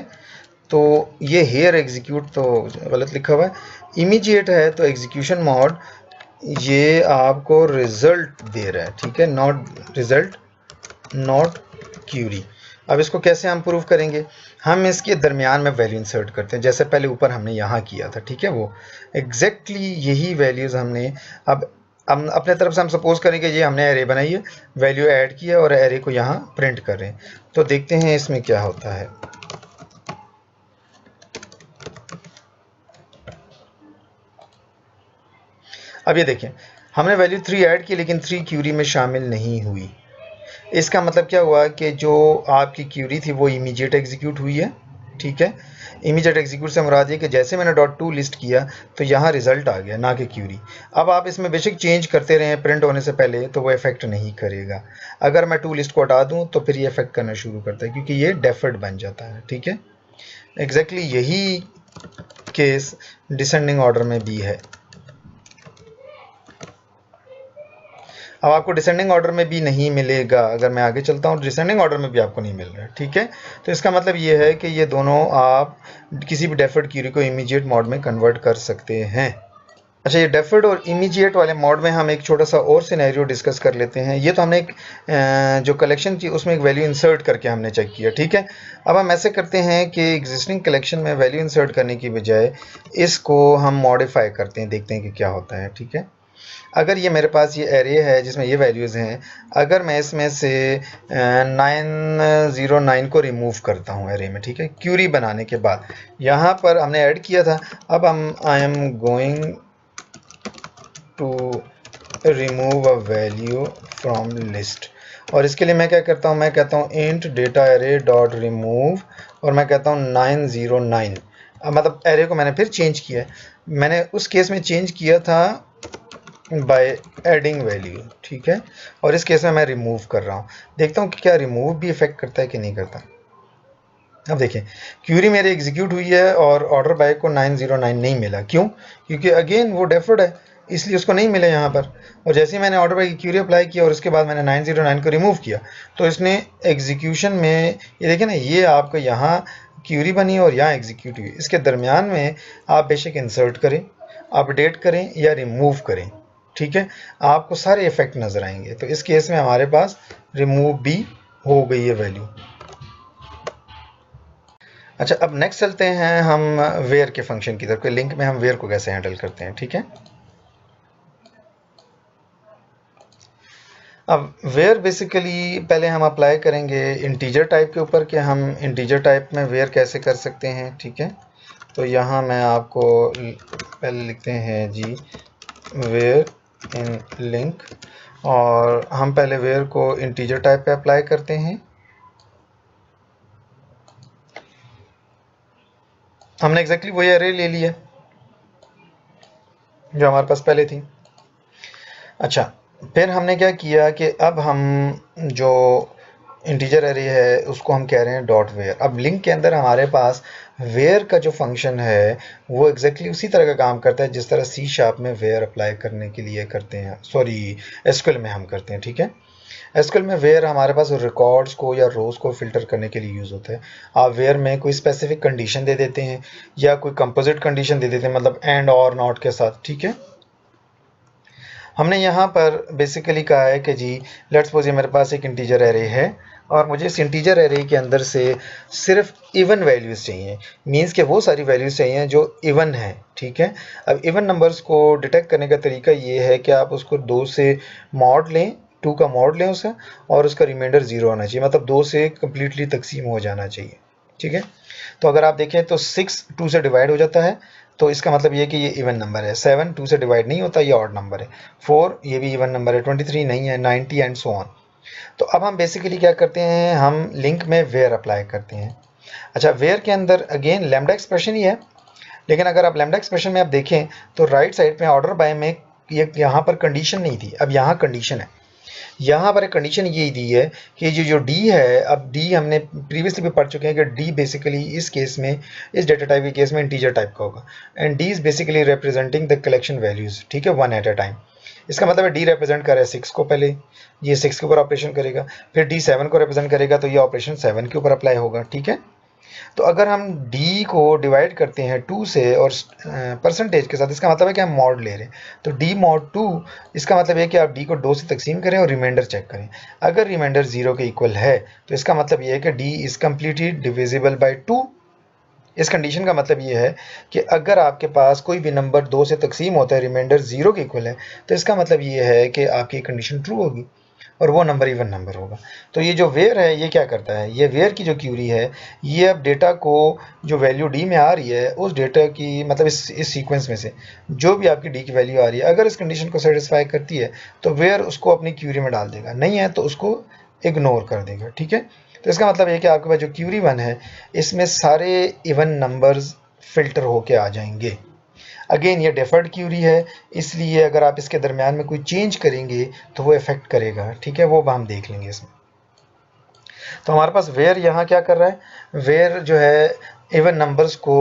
तो ये हेयर एग्जीक्यूट तो गलत लिखा हुआ है, इमीडिएट है तो एग्जीक्यूशन मोड ये आपको रिजल्ट दे रहा है। ठीक है, नॉट रिजल्ट नॉट क्यूरी। अब इसको कैसे हम प्रूव करेंगे? हम इसके दरमियान में वैल्यू इंसर्ट करते हैं, जैसे पहले ऊपर हमने यहाँ किया था। ठीक है, वो एग्जैक्टली यही वैल्यूज हमने अब हम अपने तरफ से हम सपोज करेंगे ये हमने एरे बनाई है, वैल्यू ऐड की है और एरे को यहाँ प्रिंट कर रहे हैं। तो देखते हैं इसमें क्या होता है। अब ये देखें, हमने वैल्यू 3 ऐड की लेकिन 3 क्यूरी में शामिल नहीं हुई। इसका मतलब क्या हुआ कि जो आपकी क्यूरी थी वो इमीडिएट एग्जीक्यूट हुई है। ठीक है, इमीडिएट एग्जीक्यूट से मुराद ये कि जैसे मैंने .2 लिस्ट किया तो यहाँ रिजल्ट आ गया, ना कि क्यूरी। अब आप इसमें बेशक चेंज करते रहें प्रिंट होने से पहले तो वो इफेक्ट नहीं करेगा। अगर मैं टू लिस्ट को हटा दूँ तो फिर ये इफेक्ट करना शुरू करता है क्योंकि ये डेफर्ड बन जाता है। ठीक है, एग्जैक्टली यही केस डिसेंडिंग ऑर्डर में भी है। अब आपको डिसेंडिंग ऑर्डर में भी नहीं मिलेगा। अगर मैं आगे चलता हूँ, डिसेंडिंग ऑर्डर में भी आपको नहीं मिल रहा है। ठीक है, तो इसका मतलब ये है कि ये दोनों आप किसी भी डेफर्ड क्यूरी को इमीडिएट मोड में कन्वर्ट कर सकते हैं। अच्छा, ये डेफर्ड और इमीडिएट वाले मोड में हम एक छोटा सा और सिनेरियो डिस्कस कर लेते हैं। ये तो हमने एक जो कलेक्शन थी उसमें एक वैल्यू इंसर्ट करके हमने चेक किया। ठीक है, अब हम ऐसे करते हैं कि एग्जिस्टिंग कलेक्शन में वैल्यू इंसर्ट करने की बजाय इसको हम मॉडिफाई करते हैं, देखते हैं कि क्या होता है। ठीक है, अगर ये मेरे पास ये एरे है जिसमें ये वैल्यूज़ हैं, अगर मैं इसमें से 909 को रिमूव करता हूँ एरे में, ठीक है, क्यूरी बनाने के बाद यहाँ पर हमने ऐड किया था। अब हम I am going to remove a value from list, और इसके लिए मैं क्या करता हूँ, मैं कहता हूँ int data array dot remove और मैं कहता हूँ 909। मतलब एरे को मैंने फिर चेंज किया है। मैंने उस केस में चेंज किया था बाय एडिंग वैल्यू। ठीक है, और इस केस में मैं रिमूव कर रहा हूँ। देखता हूँ कि क्या रिमूव भी इफेक्ट करता है कि नहीं करता। अब देखिए, क्यूरी मेरी एग्जीक्यूट हुई है और ऑर्डर बाय को 909 नहीं मिला। क्यों? क्योंकि अगेन वो डेफर्ड है, इसलिए उसको नहीं मिला यहाँ पर। और जैसे ही मैंने ऑर्डर बाय की क्यूरी अप्लाई किया और उसके बाद मैंने 909 को रिमूव किया तो इसने एग्जीक्यूशन में, ये देखें ना, ये आपको यहाँ क्यूरी बनी और यहाँ एग्जीक्यूट हुई। इसके दरमियान में आप बेशक इंसर्ट करें, अपडेट करें या रिमूव करें। ठीक है, आपको सारे इफेक्ट नजर आएंगे। तो इस केस में हमारे पास रिमूव भी हो गई है वैल्यू। अच्छा, अब नेक्स्ट चलते हैं हम वेयर के फंक्शन की तरफ। लिंक में हम वेयर को कैसे हैंडल करते हैं। ठीक है, अब वेयर बेसिकली पहले हम अप्लाई करेंगे इंटीजर टाइप के ऊपर कि हम इंटीजर टाइप में वेयर कैसे कर सकते हैं। ठीक है, तो यहाँ मैं आपको पहले लिखते हैं जी वेयर इन लिंक, और हम पहले वेयर को इंटीजर टाइप पे अप्लाई करते हैं। हमने एग्जैक्टली वही एरे ले लिया जो हमारे पास पहले थी। अच्छा, फिर हमने क्या किया कि अब हम जो इंटीजर एरे है उसको हम कह रहे हैं डॉट वेयर। अब लिंक के अंदर हमारे पास वेयर का जो फंक्शन है वो एग्जैक्टली उसी तरह का काम करता है जिस तरह सी शार्प में वेयर अप्लाई करने के लिए करते हैं, सॉरी एसक्यूएल में हम करते हैं। ठीक है, एसक्यूएल में वेयर हमारे पास रिकॉर्ड्स को या रोज को फिल्टर करने के लिए यूज़ होता है। आप वेयर में कोई स्पेसिफिक कंडीशन दे देते हैं या कोई कंपोजिट कंडीशन दे देते हैं, मतलब एंड और नॉट के साथ। ठीक है, हमने यहाँ पर बेसिकली कहा है कि जी लेट्स सपोज ये मेरे पास एक इंटीजर एरे है और मुझे इस इंटीजर एरे के अंदर से सिर्फ इवन वैल्यूज़ चाहिए, मीन्स के वो सारी वैल्यूज़ चाहिए जो इवन है। ठीक है, अब इवन नंबर्स को डिटेक्ट करने का तरीका ये है कि आप उसको 2 से मॉड लें, 2 का मॉड लें उसे, और उसका रिमाइंडर 0 होना चाहिए, मतलब 2 से कम्प्लीटली तकसीम हो जाना चाहिए। ठीक है, तो अगर आप देखें तो 6 2 से डिवाइड हो जाता है, तो इसका मतलब ये कि ये इवन नंबर है। 7 2 से डिवाइड नहीं होता, ये ऑड नंबर है। 4 ये भी इवन नंबर है। 23 नहीं है। 90 एंड सो ऑन। तो अब हम बेसिकली क्या करते हैं, हम लिंक में वेयर अप्लाई करते हैं। अच्छा, वेयर के अंदर अगेन लैम्डा एक्सप्रेशन ही है, लेकिन अगर आप लैम्डा एक्सप्रेशन में आप देखें तो राइट साइड में ऑर्डर बाय में ये यहाँ पर कंडीशन नहीं थी, अब यहाँ कंडीशन है। यहाँ पर एक कंडीशन ये दी है कि जो डी है, अब डी हमने प्रीवियसली भी पढ़ चुके हैं कि डी बेसिकली इस केस में, इस डेटा टाइप के केस में इंटीजर टाइप का होगा, and D is basically representing the collection values. ठीक है, 1 एट अ टाइम। इसका मतलब है डी रिप्रेजेंट कर रहा है 6 को, पहले ये 6 के ऊपर ऑपरेशन करेगा, फिर डी 7 को रिप्रेजेंट करेगा तो ये ऑपरेशन 7 के ऊपर अप्लाई होगा। ठीक है, तो अगर हम d को डिवाइड करते हैं 2 से और परसेंटेज के साथ, इसका मतलब है कि हम मॉड ले रहे हैं, तो d मॉड 2, इसका मतलब है कि आप d को 2 से तकसीम करें और रिमाइंडर चेक करें। अगर रिमाइंडर 0 के इक्वल है तो इसका मतलब ये है कि d is completely divisible by 2। इस कंडीशन का मतलब ये है कि अगर आपके पास कोई भी नंबर 2 से तकसीम होता है, रिमाइंडर 0 के इक्वल है, तो इसका मतलब ये है कि आपकी कंडीशन ट्रू होगी और वो नंबर इवन नंबर होगा। तो ये जो वेयर है ये क्या करता है, ये वेयर की जो क्यूरी है, ये अब डेटा को जो वैल्यू डी में आ रही है, उस डेटा की मतलब इस सीक्वेंस में से जो भी आपकी डी की वैल्यू आ रही है, अगर इस कंडीशन को सेटिस्फाई करती है तो वेयर उसको अपनी क्यूरी में डाल देगा, नहीं है तो उसको इग्नोर कर देगा। ठीक है, तो इसका मतलब ये कि आपके पास जो क्यूरी 1 है इसमें सारे इवन नंबर्स फिल्टर होके आ जाएंगे। अगेन ये डिफर्ड क्यूरी है, इसलिए अगर आप इसके दरमियान में कोई चेंज करेंगे तो वो इफेक्ट करेगा। ठीक है, वो हम देख लेंगे इसमें। तो हमारे पास वेयर यहाँ क्या कर रहा है, वेयर जो है इवन नंबर्स को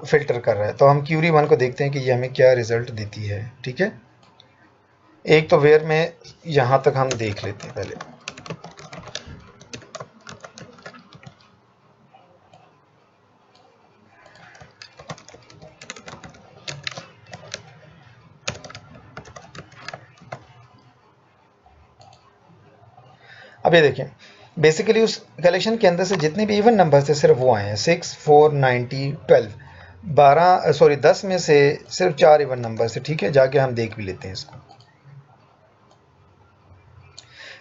फिल्टर कर रहा है। तो हम क्यूरी 1 को देखते हैं कि ये हमें क्या रिजल्ट देती है। ठीक है, एक तो वेयर में यहाँ तक हम देख लेते हैं पहले। अब ये देखें, बेसिकली उस कलेक्शन के अंदर से जितने भी इवन नंबर थे सिर्फ वो आए हैं, 6 4 90 12 10 में से सिर्फ 4 इवन नंबर थे। ठीक है, जाके हम देख भी लेते हैं इसको।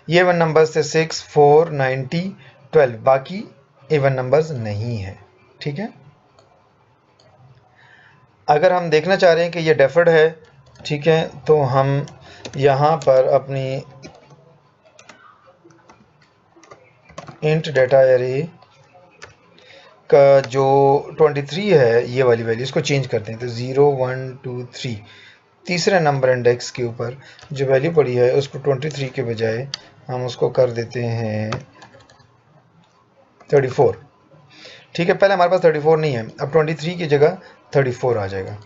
ये इवन नंबर्स थे 6 4 90 12, बाकी इवन नंबर्स नहीं है। ठीक है, अगर हम देखना चाह रहे हैं कि ये डेफर्ड है, ठीक है, तो हम यहाँ पर अपनी इंट डेटा एरे का जो 23 है ये वाली वैल्यू, इसको चेंज करते हैं। तो 0 1 2 3 तीसरे नंबर इंडेक्स के ऊपर जो वैल्यू पड़ी है उसको 23 के बजाय हम उसको कर देते हैं 34। ठीक है, पहले हमारे पास 34 नहीं है, अब 23 की जगह 34 आ जाएगा।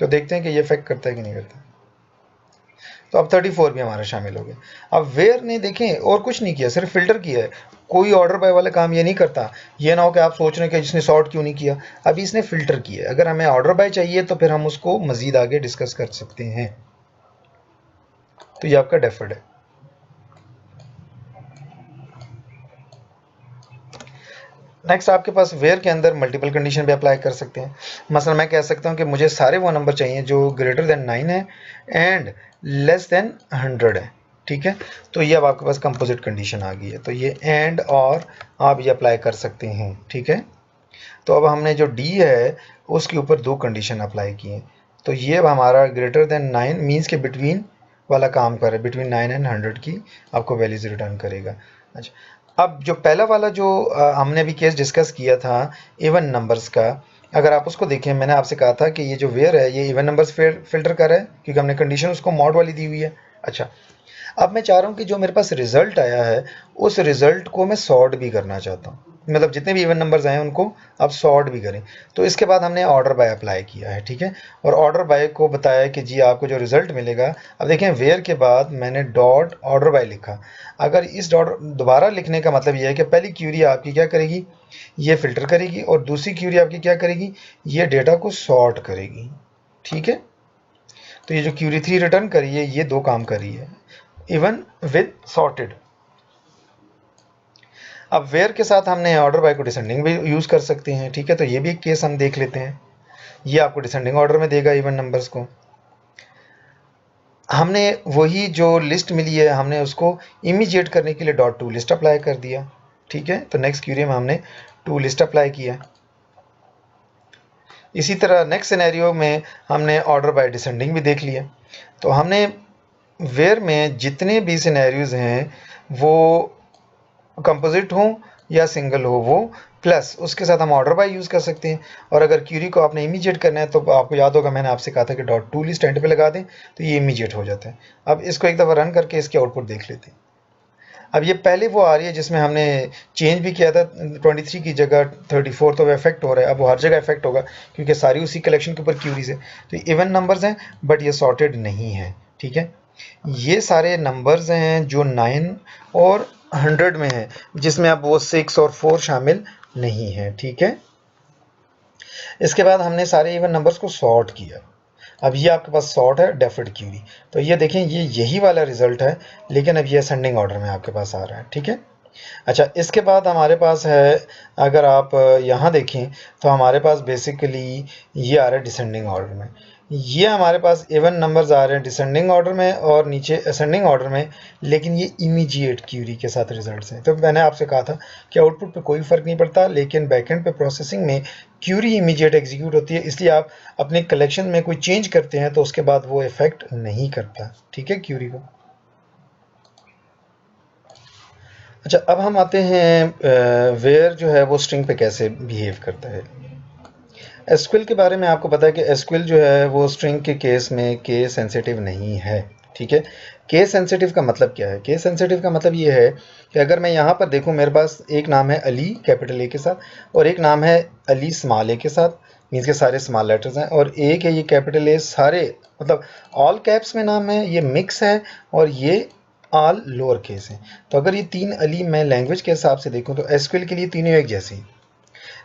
तो देखते हैं कि ये इफेक्ट करता है कि नहीं करता। तो अब 34 भी हमारा शामिल हो गया। अब वेयर ने देखें और कुछ नहीं किया, सिर्फ फिल्टर किया है, कोई ऑर्डर बाय वाला काम ये नहीं करता। ये ना हो कि आप सोच रहे हैं कि जिसने सॉर्ट क्यों नहीं किया, अभी इसने फिल्टर किया है। अगर हमें ऑर्डर बाय चाहिए तो फिर हम उसको मजीद आगे डिस्कस कर सकते हैं। तो ये आपका डेफर्ड है। नेक्स्ट आपके पास वेयर के अंदर मल्टीपल कंडीशन भी अप्लाई कर सकते हैं। मसलन मैं कह सकता हूं कि मुझे सारे वो नंबर चाहिए जो ग्रेटर देन 9 है एंड लेस देन 100 है। ठीक है, तो ये अब आपके पास कंपोजिट कंडीशन आ गई है, तो ये एंड और आप ये अप्लाई कर सकते हैं। ठीक है, तो अब हमने जो डी है उसके ऊपर 2 कंडीशन अप्लाई किए, तो ये अब हमारा ग्रेटर देन 9 मीन्स के बिटवीन वाला काम कर रहा है, बिटवीन 9 एंड 100 की आपको वैल्यूज रिटर्न करेगा। अच्छा, अब जो पहला वाला जो हमने अभी केस डिस्कस किया था इवन नंबर्स का, अगर आप उसको देखें, मैंने आपसे कहा था कि ये जो वेयर है ये इवन नंबर्स फिल्टर कर रहा है क्योंकि हमने कंडीशन उसको मॉड वाली दी हुई है। अच्छा, अब मैं चाह रहा हूँ कि जो मेरे पास रिजल्ट आया है उस रिजल्ट को मैं सॉर्ट भी करना चाहता हूँ, मतलब जितने भी इवन नंबर्स आए हैं उनको आप सॉर्ट भी करें। तो इसके बाद हमने ऑर्डर बाय अप्लाई किया है। ठीक है, और ऑर्डर बाय को बताया कि जी आपको जो रिजल्ट मिलेगा, अब देखें वेयर के बाद मैंने डॉट ऑर्डर बाय लिखा। अगर इस डॉट दोबारा लिखने का मतलब यह है कि पहली क्यूरी आपकी क्या करेगी, ये फिल्टर करेगी, और दूसरी क्यूरी आपकी क्या करेगी, ये डेटा को सॉर्ट करेगी। ठीक है, तो ये जो क्यूरी 3 रिटर्न करी है ये 2 काम कर रही है, इवन विद सॉर्टेड। अब वेयर के साथ हमने ऑर्डर बाय को डिसेंडिंग भी यूज़ कर सकते हैं, ठीक है। तो ये भी एक केस हम देख लेते हैं। ये आपको डिसेंडिंग ऑर्डर में देगा इवन नंबर्स को। हमने वही जो लिस्ट मिली है हमने उसको इमीडिएट करने के लिए डॉट टू लिस्ट अप्लाई कर दिया, ठीक है। तो नेक्स्ट क्यूरी में हमने टू लिस्ट अप्लाई किया। इसी तरह नेक्स्ट सिनेरियो में हमने ऑर्डर बाय डिसेंडिंग भी देख लिया। तो हमने वेयर में जितने भी सिनेरियोज हैं वो कंपोजिट हो या सिंगल हो, वो प्लस उसके साथ हम ऑर्डर बाय यूज़ कर सकते हैं। और अगर क्यूरी को आपने इमीडिएट करना है तो आपको याद होगा मैंने आपसे कहा था कि डॉट टू लिस्ट एंड पे लगा दें तो ये इमीडिएट हो जाता है। अब इसको एक दफ़ा रन करके इसके आउटपुट देख लेते हैं। अब ये पहले वो आ रही है जिसमें हमने चेंज भी किया था 23 की जगह 34, तो वो इफेक्ट हो रहा है। अब वो हर जगह इफेक्ट होगा क्योंकि सारी उसी कलेक्शन के ऊपर क्यूरीज है। तो इवन नंबर्स हैं बट ये सॉर्टेड नहीं है, ठीक है। ये सारे नंबर्स हैं जो 9 और 100 में है, जिसमें अब वो 6 और 4 शामिल नहीं है, ठीक है। इसके बाद हमने सारे इवन नंबर्स को सॉर्ट किया। अब ये आपके पास सॉर्ट है डेफर्ड क्यूरी। तो ये देखें ये यही वाला रिजल्ट है, लेकिन अब ये असेंडिंग ऑर्डर में आपके पास आ रहा है, ठीक है। अच्छा, इसके बाद हमारे पास है, अगर आप यहाँ देखें तो हमारे पास बेसिकली ये आ रहा है डिसेंडिंग ऑर्डर में। ये हमारे पास इवन नंबर्स आ रहे हैं डिसेंडिंग ऑर्डर में और नीचे असेंडिंग ऑर्डर में, लेकिन ये इमीडिएट क्यूरी के साथ रिजल्ट्स हैं। तो मैंने आपसे कहा था कि आउटपुट पे कोई फ़र्क नहीं पड़ता, लेकिन बैकएंड पे प्रोसेसिंग में क्यूरी इमीडिएट एग्जीक्यूट होती है, इसलिए आप अपने कलेक्शन में कोई चेंज करते हैं तो उसके बाद वो इफेक्ट नहीं करता, ठीक है, क्यूरी को। अच्छा, अब हम आते हैं वेयर जो है वो स्ट्रिंग पे कैसे बिहेव करता है। एसक्यूएल के बारे में आपको पता है कि एसक्यूएल जो है वो स्ट्रिंग के केस में केस सेंसिटिव नहीं है, ठीक है। केस सेंसिटिव का मतलब क्या है? केस सेंसिटिव का मतलब ये है कि अगर मैं यहाँ पर देखूँ, मेरे पास एक नाम है अली कैपिटल ए के साथ और एक नाम है अली स्मॉल ए के साथ, मीन्स के सारे स्मॉल लेटर्स हैं, और एक है ये कैपिटल ए सारे मतलब ऑल कैप्स में नाम है, ये मिक्स है, और ये ऑल लोअर केस है। तो अगर ये तीन अली मैं लैंग्वेज के हिसाब से देखूँ तो एसक्यूएल के लिए तीनों एक जैसे ही।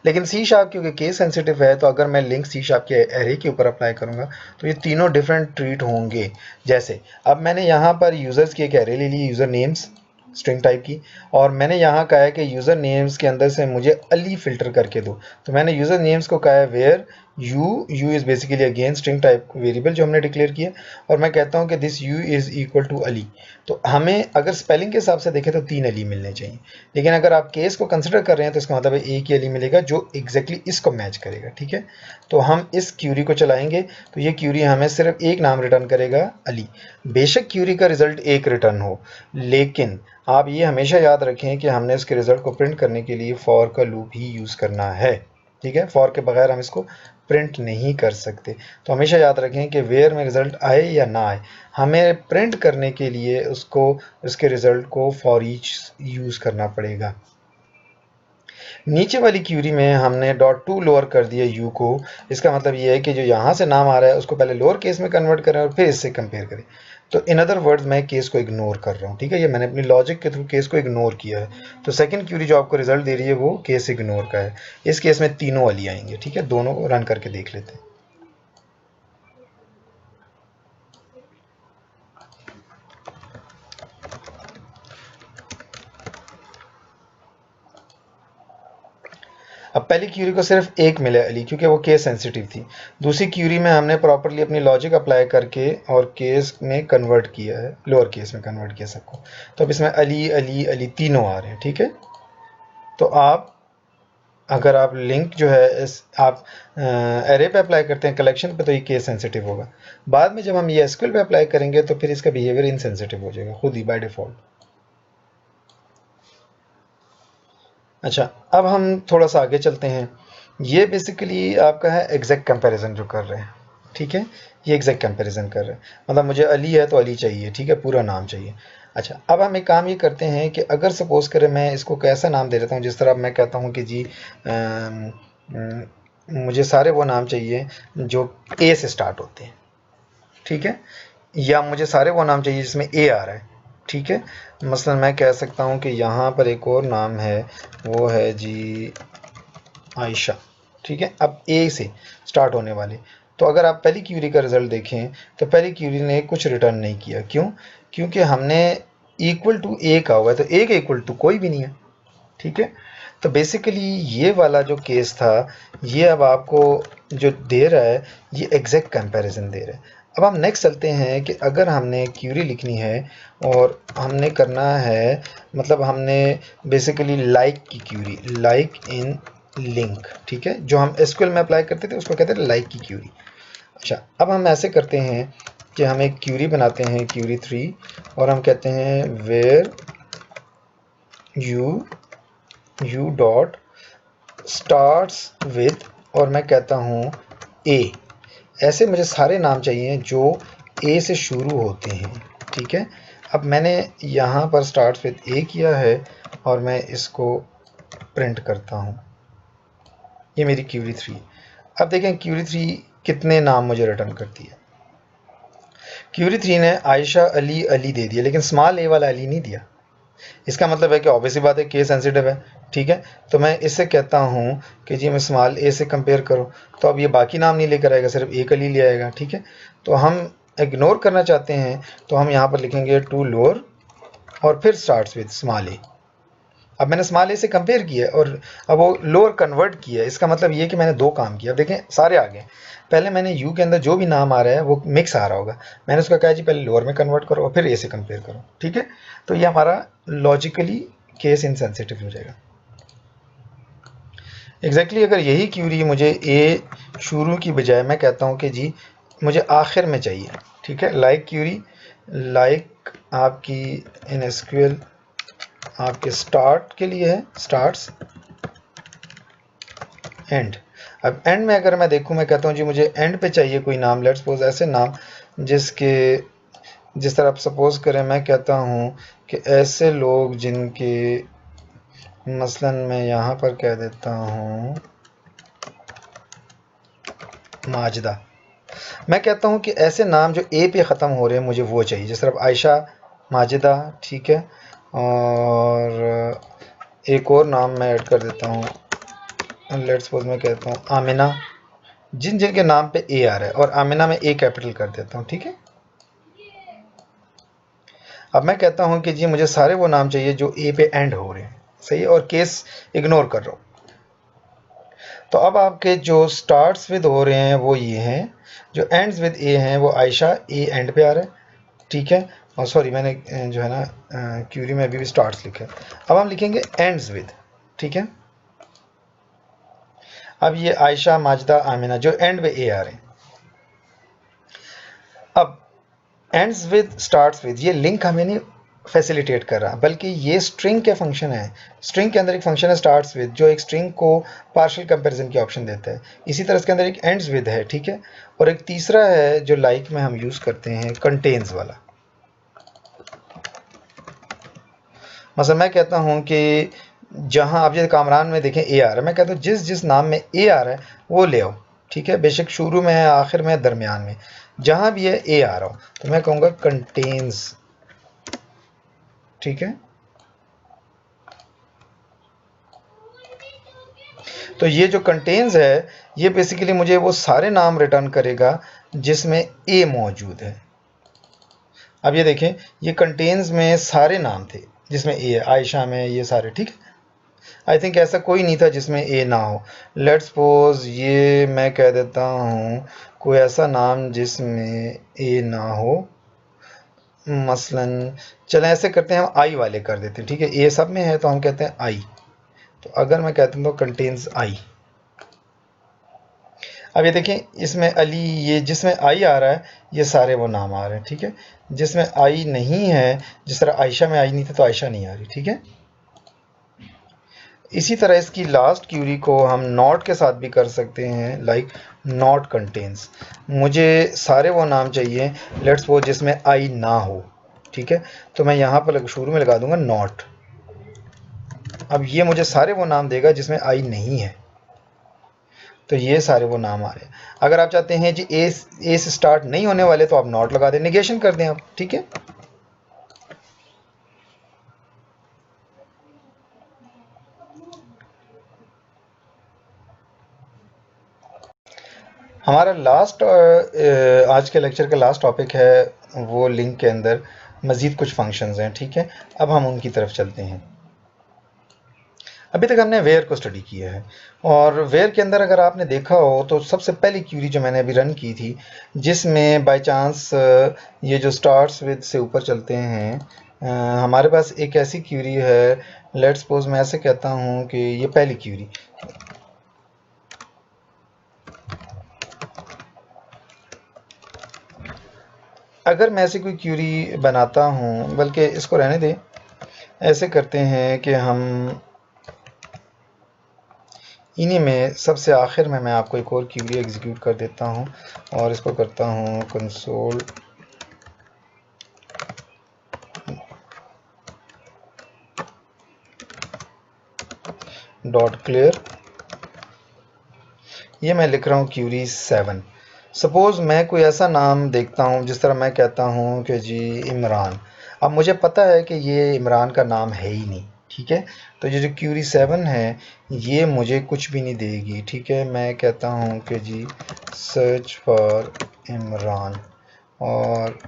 लेकिन सी शार्प क्योंकि केस सेंसिटिव है, तो अगर मैं लिंक सी शार्प के एरे के ऊपर अप्लाई करूंगा तो ये तीनों डिफरेंट ट्रीट होंगे। जैसे अब मैंने यहाँ पर यूज़र्स की एक एरे ले ली, यूज़र नेम्स स्ट्रिंग टाइप की, और मैंने यहाँ कहा है कि यूज़र नेम्स के अंदर से मुझे अली फ़िल्टर करके दो। तो मैंने यूज़र नेम्स को कहा है where U is basically again string type variable जो हमने डिक्लेयर किया, और मैं कहता हूँ कि this U is equal to Ali. तो हमें अगर स्पेलिंग के हिसाब से देखें तो 3 अली मिलने चाहिए, लेकिन अगर आप केस को कंसिडर कर रहे हैं तो इसका मतलब है एक ही अली मिलेगा जो एग्जैक्टली इसको मैच करेगा, ठीक है। तो हम इस क्यूरी को चलाएंगे तो ये क्यूरी हमें सिर्फ एक नाम रिटर्न करेगा, अली। बेशक क्यूरी का रिजल्ट एक रिटर्न हो, लेकिन आप ये हमेशा याद रखें कि हमने इसके रिजल्ट को प्रिंट करने के लिए फॉर का लूप ही यूज़ करना है, ठीक है। फॉर के बगैर हम इसको प्रिंट नहीं कर सकते। तो हमेशा याद रखें कि वेयर में रिजल्ट आए या ना आए, हमें प्रिंट करने के लिए उसको उसके रिजल्ट को फॉर ईच यूज़ करना पड़ेगा। नीचे वाली क्यूरी में हमने डॉट टू लोअर कर दिया यू को। इसका मतलब ये है कि जो यहाँ से नाम आ रहा है उसको पहले लोअर केस में कन्वर्ट करें और फिर इससे कंपेयर करें। तो इन अदर वर्ड्स मैं केस को इग्नोर कर रहा हूँ, ठीक है। ये मैंने अपनी लॉजिक के थ्रू केस को इग्नोर किया है। तो सेकंड क्यूरी जो आपको रिजल्ट दे रही है वो केस इग्नोर का है। इस केस में तीनों वाली आएंगे, ठीक है। दोनों को रन करके देख लेते हैं। अब पहली क्यूरी को सिर्फ एक मिला अली क्योंकि वो केस सेंसिटिव थी। दूसरी क्यूरी में हमने प्रॉपरली अपनी लॉजिक अप्लाई करके और केस में कन्वर्ट किया है, लोअर केस में कन्वर्ट किया सबको। तो अब इसमें अली अली अली तीनों आ रहे हैं, ठीक है। तो आप अगर आप लिंक जो है इस आप एरे पे अप्लाई करते हैं कलेक्शन पे तो ये केस सेंसिटिव होगा। बाद में जब हम ये एसक्यूएल पे अप्लाई करेंगे तो फिर इसका बिहेवियर इनसेंसिटिव हो जाएगा खुद ही बाय डिफ़ॉल्ट। अच्छा, अब हम थोड़ा सा आगे चलते हैं। ये बेसिकली आपका है एग्जैक्ट कंपैरिजन जो कर रहे हैं, ठीक है। ये एग्जैक्ट कंपैरिजन कर रहे हैं, मतलब मुझे अली है तो अली चाहिए, ठीक है, पूरा नाम चाहिए। अच्छा, अब हम एक काम ये करते हैं कि अगर सपोज करें मैं इसको कैसा नाम दे देता हूँ, जिस तरह मैं कहता हूँ कि जी मुझे सारे वो नाम चाहिए जो ए से स्टार्ट होते हैं, ठीक है, या मुझे सारे वो नाम चाहिए जिसमें ए आ रहा है, ठीक है। मसलन मैं कह सकता हूँ कि यहाँ पर एक और नाम है, वो है जी आयशा, ठीक है। अब ए से स्टार्ट होने वाले, तो अगर आप पहली क्यूरी का रिजल्ट देखें तो पहली क्यूरी ने कुछ रिटर्न नहीं किया। क्यों? क्योंकि हमने इक्वल टू ए का हुआ है, तो ए के इक्वल टू कोई भी नहीं है, ठीक है। तो बेसिकली ये वाला जो केस था, ये अब आपको जो दे रहा है ये एग्जैक्ट कंपैरिजन दे रहा है। अब हम नेक्स्ट चलते हैं कि अगर हमने क्यूरी लिखनी है और हमने करना है, मतलब हमने बेसिकली लाइक की क्यूरी, लाइक इन लिंक, ठीक है, जो हम एसक्यूएल में अप्लाई करते थे उसको कहते हैं लाइक की क्यूरी। अच्छा, अब हम ऐसे करते हैं कि हम एक क्यूरी बनाते हैं, क्यूरी 3, और हम कहते हैं where U dot starts with, और मैं कहता हूँ ए। ऐसे मुझे सारे नाम चाहिए जो ए से शुरू होते हैं, ठीक है। अब मैंने यहाँ पर स्टार्ट्स विद ए किया है और मैं इसको प्रिंट करता हूँ, ये मेरी क्यूरी 3। अब देखें क्यूरी 3 कितने नाम मुझे रिटर्न करती है। क्यूरी 3 ने आयशा अली अली दे दिया, लेकिन स्मॉल ए वाला अली नहीं दिया। इसका मतलब है कि ऑब्वियसली बात है केस सेंसिटिव है, ठीक है। तो मैं इससे कहता हूँ कि जी मैं स्मॉल ए से कंपेयर करो, तो अब ये बाकी नाम नहीं लेकर आएगा, सिर्फ एक अली ले आएगा, ठीक है। तो हम इग्नोर करना चाहते हैं तो हम यहाँ पर लिखेंगे टू लोअर और फिर स्टार्ट्स विद स्मॉल ए। अब मैंने स्मॉल ए से कंपेयर किया और अब वो लोअर कन्वर्ट किया, इसका मतलब ये कि मैंने दो काम किया। अब देखें सारे आ गए। पहले मैंने यू के अंदर जो भी नाम आ रहा है वो मिक्स आ रहा होगा, मैंने उसका कहा जी पहले लोअर में कन्वर्ट करो और फिर ए से कंपेयर करो, ठीक है। तो ये हमारा लॉजिकली केस इनसेंसिटिव हो जाएगा। एग्जैक्टली अगर यही क्यूरी मुझे ए शुरू की बजाय मैं कहता हूँ कि जी मुझे आखिर में चाहिए, ठीक है, लाइक क्यूरी, लाइक आपकी इन एसक्यूएल आपके स्टार्ट के लिए है, स्टार्ट्स एंड। अब एंड में अगर मैं देखूं, मैं कहता हूं जी मुझे एंड पे चाहिए कोई नाम, लेट्स सपोज ऐसे नाम जिसके, जिस तरह आप सपोज करें मैं कहता हूं कि ऐसे लोग जिनके, मसलन मैं यहाँ पर कह देता हूं माजिदा, मैं कहता हूं कि ऐसे नाम जो ए पे ख़त्म हो रहे हैं मुझे वो चाहिए, जिस तरह आयशा, माजिदा, ठीक है। और एक और नाम मैं ऐड कर देता हूँ, लेट्स सपोज मैं कहता हूँ आमिना, जिन जिनके नाम पे ए आ रहा है, और आमिना में ए कैपिटल कर देता हूँ, ठीक है। अब मैं कहता हूँ कि जी मुझे सारे वो नाम चाहिए जो ए पे एंड हो रहे हैं, सही है, और केस इग्नोर कर रहा हूँ। तो अब आपके जो स्टार्ट्स विद हो रहे हैं वो ये हैं, जो एंड्स विद ए हैं वो आयशा, ए एंड पे आ रहा है, ठीक है। और सॉरी मैंने जो है ना क्यूरी में अभी भी स्टार्ट्स लिखा है, अब हम लिखेंगे एंड्स विद, ठीक है। अब ये आयशा, माजिदा, आमिना जो एंड में ए आ रहे हैं। अब एंड्स विद, स्टार्ट्स विद, ये लिंक हमें नहीं फैसिलिटेट कर रहा, बल्कि ये स्ट्रिंग के फंक्शन है। स्ट्रिंग के अंदर एक फंक्शन है स्टार्ट्स विद जो एक स्ट्रिंग को पार्शियल कंपैरिजन की ऑप्शन देता है। इसी तरह इसके अंदर एक एंड्स विद है, ठीक है। और एक तीसरा है जो लाइक में हम यूज़ करते हैं, कंटेन्स वाला। मतलब मैं कहता हूँ कि जहाँ आप जैसे कामरान में देखें ए आ रहा है, मैं कहता हूँ जिस जिस नाम में ए आ रहा है वो ले आओ, ठीक है। बेशक शुरू में है, आखिर में, दरमियान में, जहाँ भी है ए आ रहा हो तो मैं कहूँगा कंटेन्स, ठीक है। तो ये जो कंटेन्स है ये बेसिकली मुझे वो सारे नाम रिटर्न करेगा जिसमें ए मौजूद है। अब ये देखें ये कंटेन्स में सारे नाम थे जिसमें ए है, आयशा में ये सारे, ठीक है। आई थिंक ऐसा कोई नहीं था जिसमें ए ना हो। लेट्स सपोज ये मैं कह देता हूँ कोई ऐसा नाम जिसमें ए ना हो, मसलन चलें ऐसे करते हैं, हम आई वाले कर देते हैं, ठीक है। ए सब में है तो हम कहते हैं आई, तो अगर मैं कहता हूँ तो कंटेन्स आई। अब ये देखें इसमें अली, ये जिसमें आई आ रहा है ये सारे वो नाम आ रहे हैं, ठीक है। जिसमें आई नहीं है, जिस तरह आयशा में आई नहीं थी तो आयशा नहीं आ रही, ठीक है। इसी तरह इसकी लास्ट क्यूरी को हम नॉट के साथ भी कर सकते हैं, लाइक नॉट कंटेन्स। मुझे सारे वो नाम चाहिए लेट्स वो जिसमें आई ना हो, ठीक है। तो मैं यहाँ पर शुरू में लगा दूंगा नॉट। अब ये मुझे सारे वो नाम देगा जिसमें आई नहीं है, तो ये सारे वो नाम आ रहे हैं। अगर आप चाहते हैं जी ए से स्टार्ट नहीं होने वाले तो आप नॉट लगा दें, निगेशन कर दें आप, ठीक है। हमारा लास्ट आज के लेक्चर का लास्ट टॉपिक है वो लिंक के अंदर मज़ीद कुछ फंक्शंस हैं, ठीक है। अब हम उनकी तरफ चलते हैं। अभी तक हमने वेयर को स्टडी किया है, और वेयर के अंदर अगर आपने देखा हो तो सबसे पहली क्यूरी जो मैंने अभी रन की थी, जिसमें बाय चांस ये जो स्टार्ट्स विद से ऊपर चलते हैं, हमारे पास एक ऐसी क्यूरी है, लेट्स सपोज मैं ऐसे कहता हूँ कि ये पहली क्यूरी, अगर मैं ऐसी कोई क्यूरी बनाता हूँ, बल्कि इसको रहने दें, ऐसे करते हैं कि हम इन्हीं में सबसे आखिर में मैं आपको एक और क्यूरी एग्जीक्यूट कर देता हूँ, और इसको करता हूँ कंसोल डॉट क्लियर। ये मैं लिख रहा हूँ क्यूरी 7। सपोज़ मैं कोई ऐसा नाम देखता हूँ, जिस तरह मैं कहता हूँ कि जी इमरान। अब मुझे पता है कि ये इमरान का नाम है ही नहीं, ठीक है, तो ये जो क्यूरी 7 है ये मुझे कुछ भी नहीं देगी, ठीक है। मैं कहता हूँ कि जी सर्च फॉर इमरान, और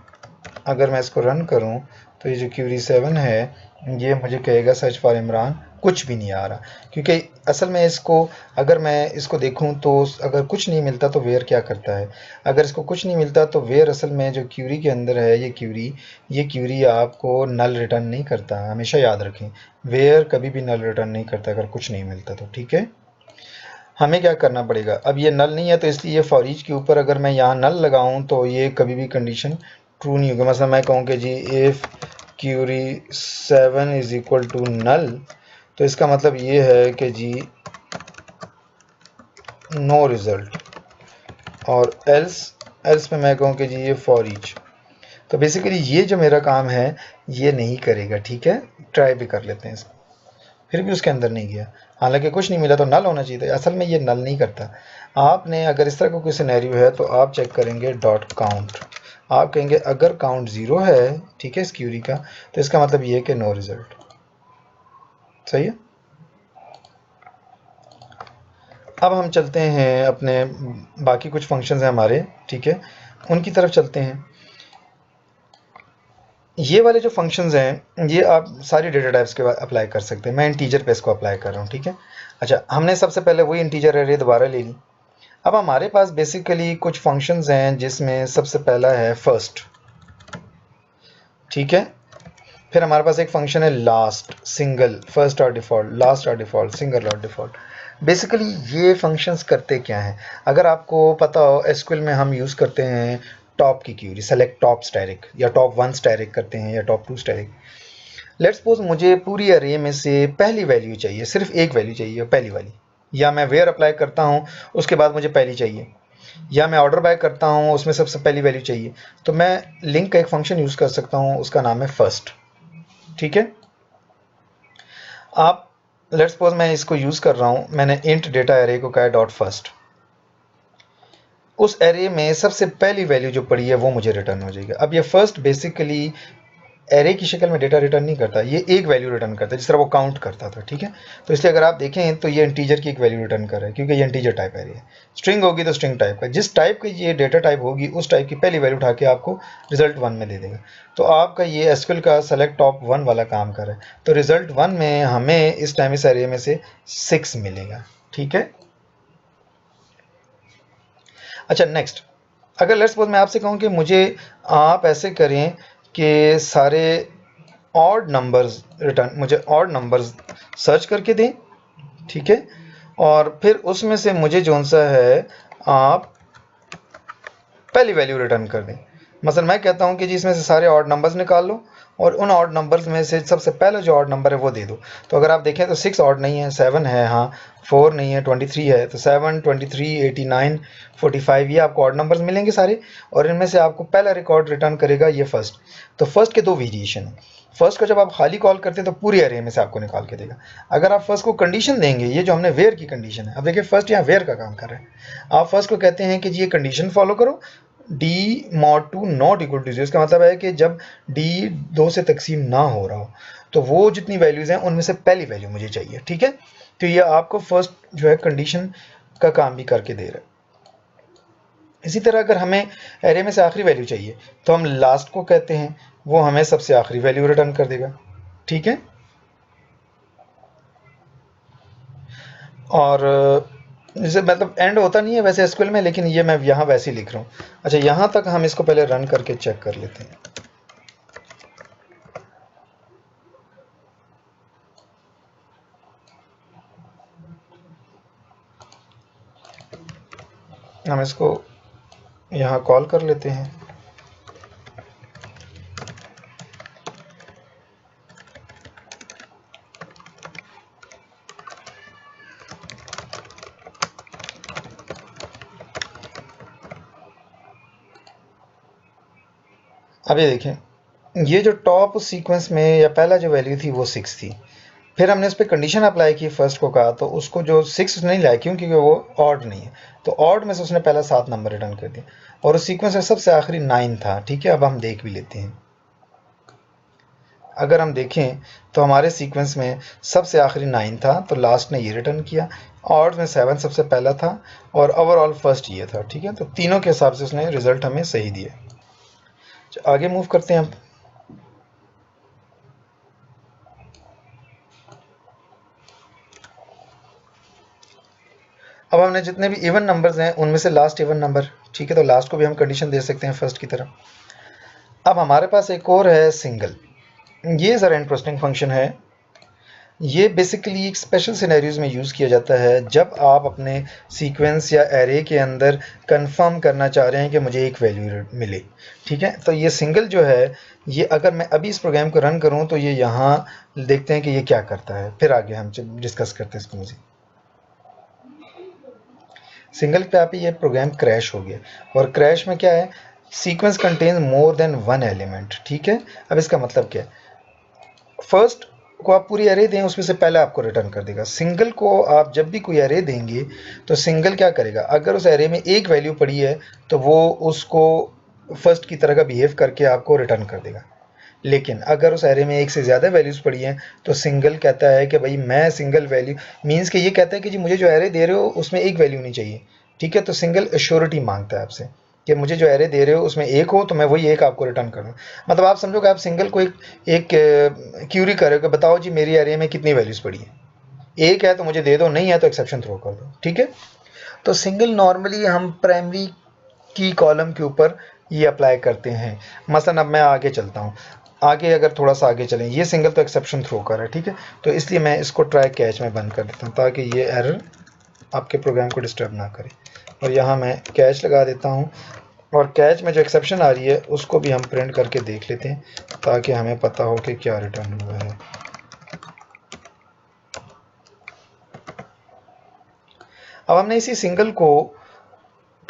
अगर मैं इसको रन करूं तो ये जो क्यूरी 7 है ये मुझे कहेगा सर्च फॉर इमरान, कुछ भी नहीं आ रहा, क्योंकि असल में इसको, अगर मैं इसको देखूं तो अगर कुछ नहीं मिलता तो वेयर क्या करता है, अगर इसको कुछ नहीं मिलता तो वेयर असल में जो क्यूरी के अंदर है, ये क्यूरी आपको नल रिटर्न नहीं करता, हमेशा याद रखें, वेयर कभी भी नल रिटर्न नहीं करता अगर कुछ नहीं मिलता तो, ठीक है। हमें क्या करना पड़ेगा, अब ये नल नहीं है तो इसलिए ये फॉर ईच के ऊपर अगर मैं यहाँ नल लगाऊं तो ये कभी भी कंडीशन ट्रू नहीं होगी। मतलब मैं कहूँ कि जी if query 7 is equal to null, तो इसका मतलब ये है कि जी नो रिजल्ट, और एल्स में मैं कहूँ कि जी ये फॉर ईच, तो बेसिकली ये जो मेरा काम है ये नहीं करेगा, ठीक है। ट्राई भी कर लेते हैं इसको, फिर भी उसके अंदर नहीं गया, हालांकि कुछ नहीं मिला तो नल होना चाहिए था, असल में ये नल नहीं करता। आपने अगर इस तरह का कोई सिनेरियो है तो आप चेक करेंगे डॉट काउंट, आप कहेंगे अगर काउंट 0 है, ठीक है, इस क्यूरी का, तो इसका मतलब ये है कि नो रिजल्ट, सही है। अब हम चलते हैं अपने बाकी कुछ फंक्शंस हैं हमारे, ठीक है, उनकी तरफ चलते हैं। ये वाले जो फंक्शंस हैं ये आप सारी डेटा टाइप्स के बाद अप्लाई कर सकते हैं, मैं इंटीजर पे इसको अप्लाई कर रहा हूँ, ठीक है। अच्छा, हमने सबसे पहले वही इंटीजर एरे दोबारा ले ली। अब हमारे पास बेसिकली कुछ फंक्शंस हैं जिसमें सबसे पहला है फर्स्ट, ठीक है, फिर हमारे पास एक फंक्शन है लास्ट, सिंगल, फर्स्ट और डिफ़ॉल्ट, लास्ट और डिफ़ॉल्ट, सिंगल और डिफ़ॉल्ट। बेसिकली ये फंक्शंस करते क्या हैं, अगर आपको पता हो एसक्यूएल में हम यूज़ करते हैं टॉप की क्यूरी, सेलेक्ट टॉप स्टैटिक, या टॉप 1 स्टैटिक करते हैं, या टॉप 2 स्टैटिक। लेट्स सपोज मुझे पूरी अरे में से पहली वैल्यू चाहिए, सिर्फ एक वैल्यू चाहिए, पहली वाली, या मैं वेयर अप्लाई करता हूँ उसके बाद मुझे पहली चाहिए, या मैं ऑर्डर बाय करता हूँ उसमें सबसे पहली वैल्यू चाहिए, तो मैं लिंक का एक फंक्शन यूज़ कर सकता हूँ, उसका नाम है फर्स्ट, ठीक है। आप लेट्स सपोज मैं इसको यूज़ कर रहा हूँ, मैंने इंट डेटा एरे को कहा डॉट फर्स्ट, उस एरे में सबसे पहली वैल्यू जो पड़ी है वो मुझे रिटर्न हो जाएगी। अब ये फर्स्ट बेसिकली एरे की शक्ल में डेटा रिटर्न नहीं करता, ये एक वैल्यू रिटर्न करता है जिस तरह वो काउंट करता था, ठीक है। तो इसलिए अगर आप देखें तो ये इंटीजर की एक वैल्यू रिटर्न कर रहा है, क्योंकि ये इंटीजर टाइप एरे है। स्ट्रिंग होगी तो स्ट्रिंग टाइप का, जिस टाइप की ये डेटा टाइप होगी उस टाइप की पहली वैल्यू उठा के आपको रिजल्ट 1 में दे देगा। तो आपका ये एसक्यूएल का सेलेक्ट टॉप 1 वाला काम कर रहा है, तो रिजल्ट 1 में हमें इस टाइम इस एरे में से 6 मिलेगा, ठीक है। अच्छा, नेक्स्ट, अगर लेट्स सपोज मैं आपसे कहूँ कि मुझे आप ऐसे करें कि सारे ऑड नंबर्स रिटर्न, मुझे ऑड नंबर्स सर्च करके दें, ठीक है, और फिर उसमें से मुझे जौन सा है आप पहली वैल्यू रिटर्न कर दें। मसलन मैं कहता हूं कि जी इसमें से सारे ऑड नंबर्स निकाल लो और उन ऑड नंबर्स में से सबसे पहला जो ऑड नंबर है वो दे दो। तो अगर आप देखें तो 6 ऑड नहीं है, 7 है, हाँ 4 नहीं है, 23 है, तो 7, 23, 89, 45 ये आपको ऑड नंबर्स मिलेंगे सारे, और इनमें से आपको पहला रिकॉर्ड रिटर्न करेगा ये फर्स्ट। तो फर्स्ट के दो वेरिएशन है, फर्स्ट को जब आप खाली कॉल करते हैं तो पूरी एरे में से आपको निकाल के देगा। अगर आप फर्स्ट को कंडीशन देंगे, ये जो हमने वेयर की कंडीशन है, अब देखिए फर्स्ट यहाँ वेयर का काम कर रहा है, आप फर्स्ट को कहते हैं कि जी ये कंडीशन फॉलो करो, D mod two not equal to 0, इसका मतलब है कि जब डी 2 से तकसीम ना हो रहा हो तो वो जितनी वैल्यूज़ हैं उनमें से पहली वैल्यू मुझे चाहिए, ठीक है। तो ये आपको फर्स्ट जो है कंडीशन का काम भी करके दे रहा है। इसी तरह अगर हमें एरे में से आखिरी वैल्यू चाहिए तो हम लास्ट को कहते हैं, वो हमें सबसे आखिरी वैल्यू रिटर्न कर देगा, ठीक है। और जैसे मतलब एंड होता नहीं है वैसे एसक्यूएल में, लेकिन ये मैं यहाँ वैसे ही लिख रहा हूँ। अच्छा, यहाँ तक हम इसको पहले रन करके चेक कर लेते हैं। हम इसको यहाँ कॉल कर लेते हैं। अब ये देखें, ये जो टॉप सीक्वेंस में या पहला जो वैल्यू थी वो 6 थी। फिर हमने इस पर कंडीशन अप्लाई की, फर्स्ट को कहा तो उसको जो 6 नहीं लाया, क्योंकि वो ऑड नहीं है, तो ऑड में से उसने पहला 7 नंबर रिटर्न कर दिया, और उस सीक्वेंस में सबसे आखिरी 9 था। ठीक है, अब हम देख भी लेते हैं। अगर हम देखें तो हमारे सीक्वेंस में सबसे आखिरी 9 था, तो लास्ट ने ये रिटर्न किया। ऑड में 7 सबसे पहला था, और ओवरऑल फर्स्ट ये था। ठीक है, तो तीनों के हिसाब से उसने रिजल्ट हमें सही दिया। आगे मूव करते हैं हम। अब हमने जितने भी इवन नंबर्स हैं उनमें से लास्ट इवन नंबर, ठीक है, तो लास्ट को भी हम कंडीशन दे सकते हैं फर्स्ट की तरह। अब हमारे पास एक और है सिंगल। ये ज़रा इंटरेस्टिंग फंक्शन है। ये बेसिकली एक स्पेशल सिनेरियोज में यूज़ किया जाता है जब आप अपने सीक्वेंस या एरे के अंदर कंफर्म करना चाह रहे हैं कि मुझे एक वैल्यू मिले। ठीक है, तो ये सिंगल जो है, ये अगर मैं अभी इस प्रोग्राम को रन करूं तो ये यहाँ देखते हैं कि ये क्या करता है, फिर आगे हम डिस्कस करते हैं इसको। मुझे सिंगल पे आप ये प्रोग्राम क्रैश हो गया, और क्रैश में क्या है, सीक्वेंस कंटेन्स मोर देन वन एलिमेंट। ठीक है, अब इसका मतलब क्या है, फर्स्ट को आप पूरी एरे दें, उसमें से पहले आपको रिटर्न कर देगा। सिंगल को आप जब भी कोई एरे देंगे तो सिंगल क्या करेगा, अगर उस एरे में एक वैल्यू पड़ी है तो वो उसको फर्स्ट की तरह का बिहेव करके आपको रिटर्न कर देगा। लेकिन अगर उस एरे में एक से ज़्यादा वैल्यूज़ पड़ी हैं तो सिंगल कहता है कि भाई मैं सिंगल वैल्यू, मीन्स कि ये कहता है कि जी मुझे जो एरे दे रहे हो उसमें एक वैल्यू नहीं चाहिए। ठीक है, तो सिंगल एश्योरिटी मांगता है आपसे कि मुझे जो एरे दे रहे हो उसमें एक हो तो मैं वही एक आपको रिटर्न कर दूँ। मतलब आप समझो कि आप सिंगल को एक क्यूरी कर रहे हो कि बताओ जी मेरी एरे में कितनी वैल्यूज़ पड़ी हैं, एक है तो मुझे दे दो, नहीं है तो एक्सेप्शन थ्रो कर दो। ठीक है, तो सिंगल नॉर्मली हम प्राइमरी की कॉलम के ऊपर ये अप्लाई करते हैं। मसलन अब मैं आगे चलता हूँ, आगे अगर थोड़ा सा आगे चलें, ये सिंगल तो एक्सेप्शन थ्रो कर रहा है। ठीक है, तो इसलिए मैं इसको ट्राई कैच में बंद कर देता हूँ ताकि ये एरर आपके प्रोग्राम को डिस्टर्ब ना करे, और यहाँ मैं कैच लगा देता हूँ, और कैच में जो एक्सेप्शन आ रही है उसको भी हम प्रिंट करके देख लेते हैं ताकि हमें पता हो कि क्या रिटर्न हुआ है। अब हमने इसी सिंगल को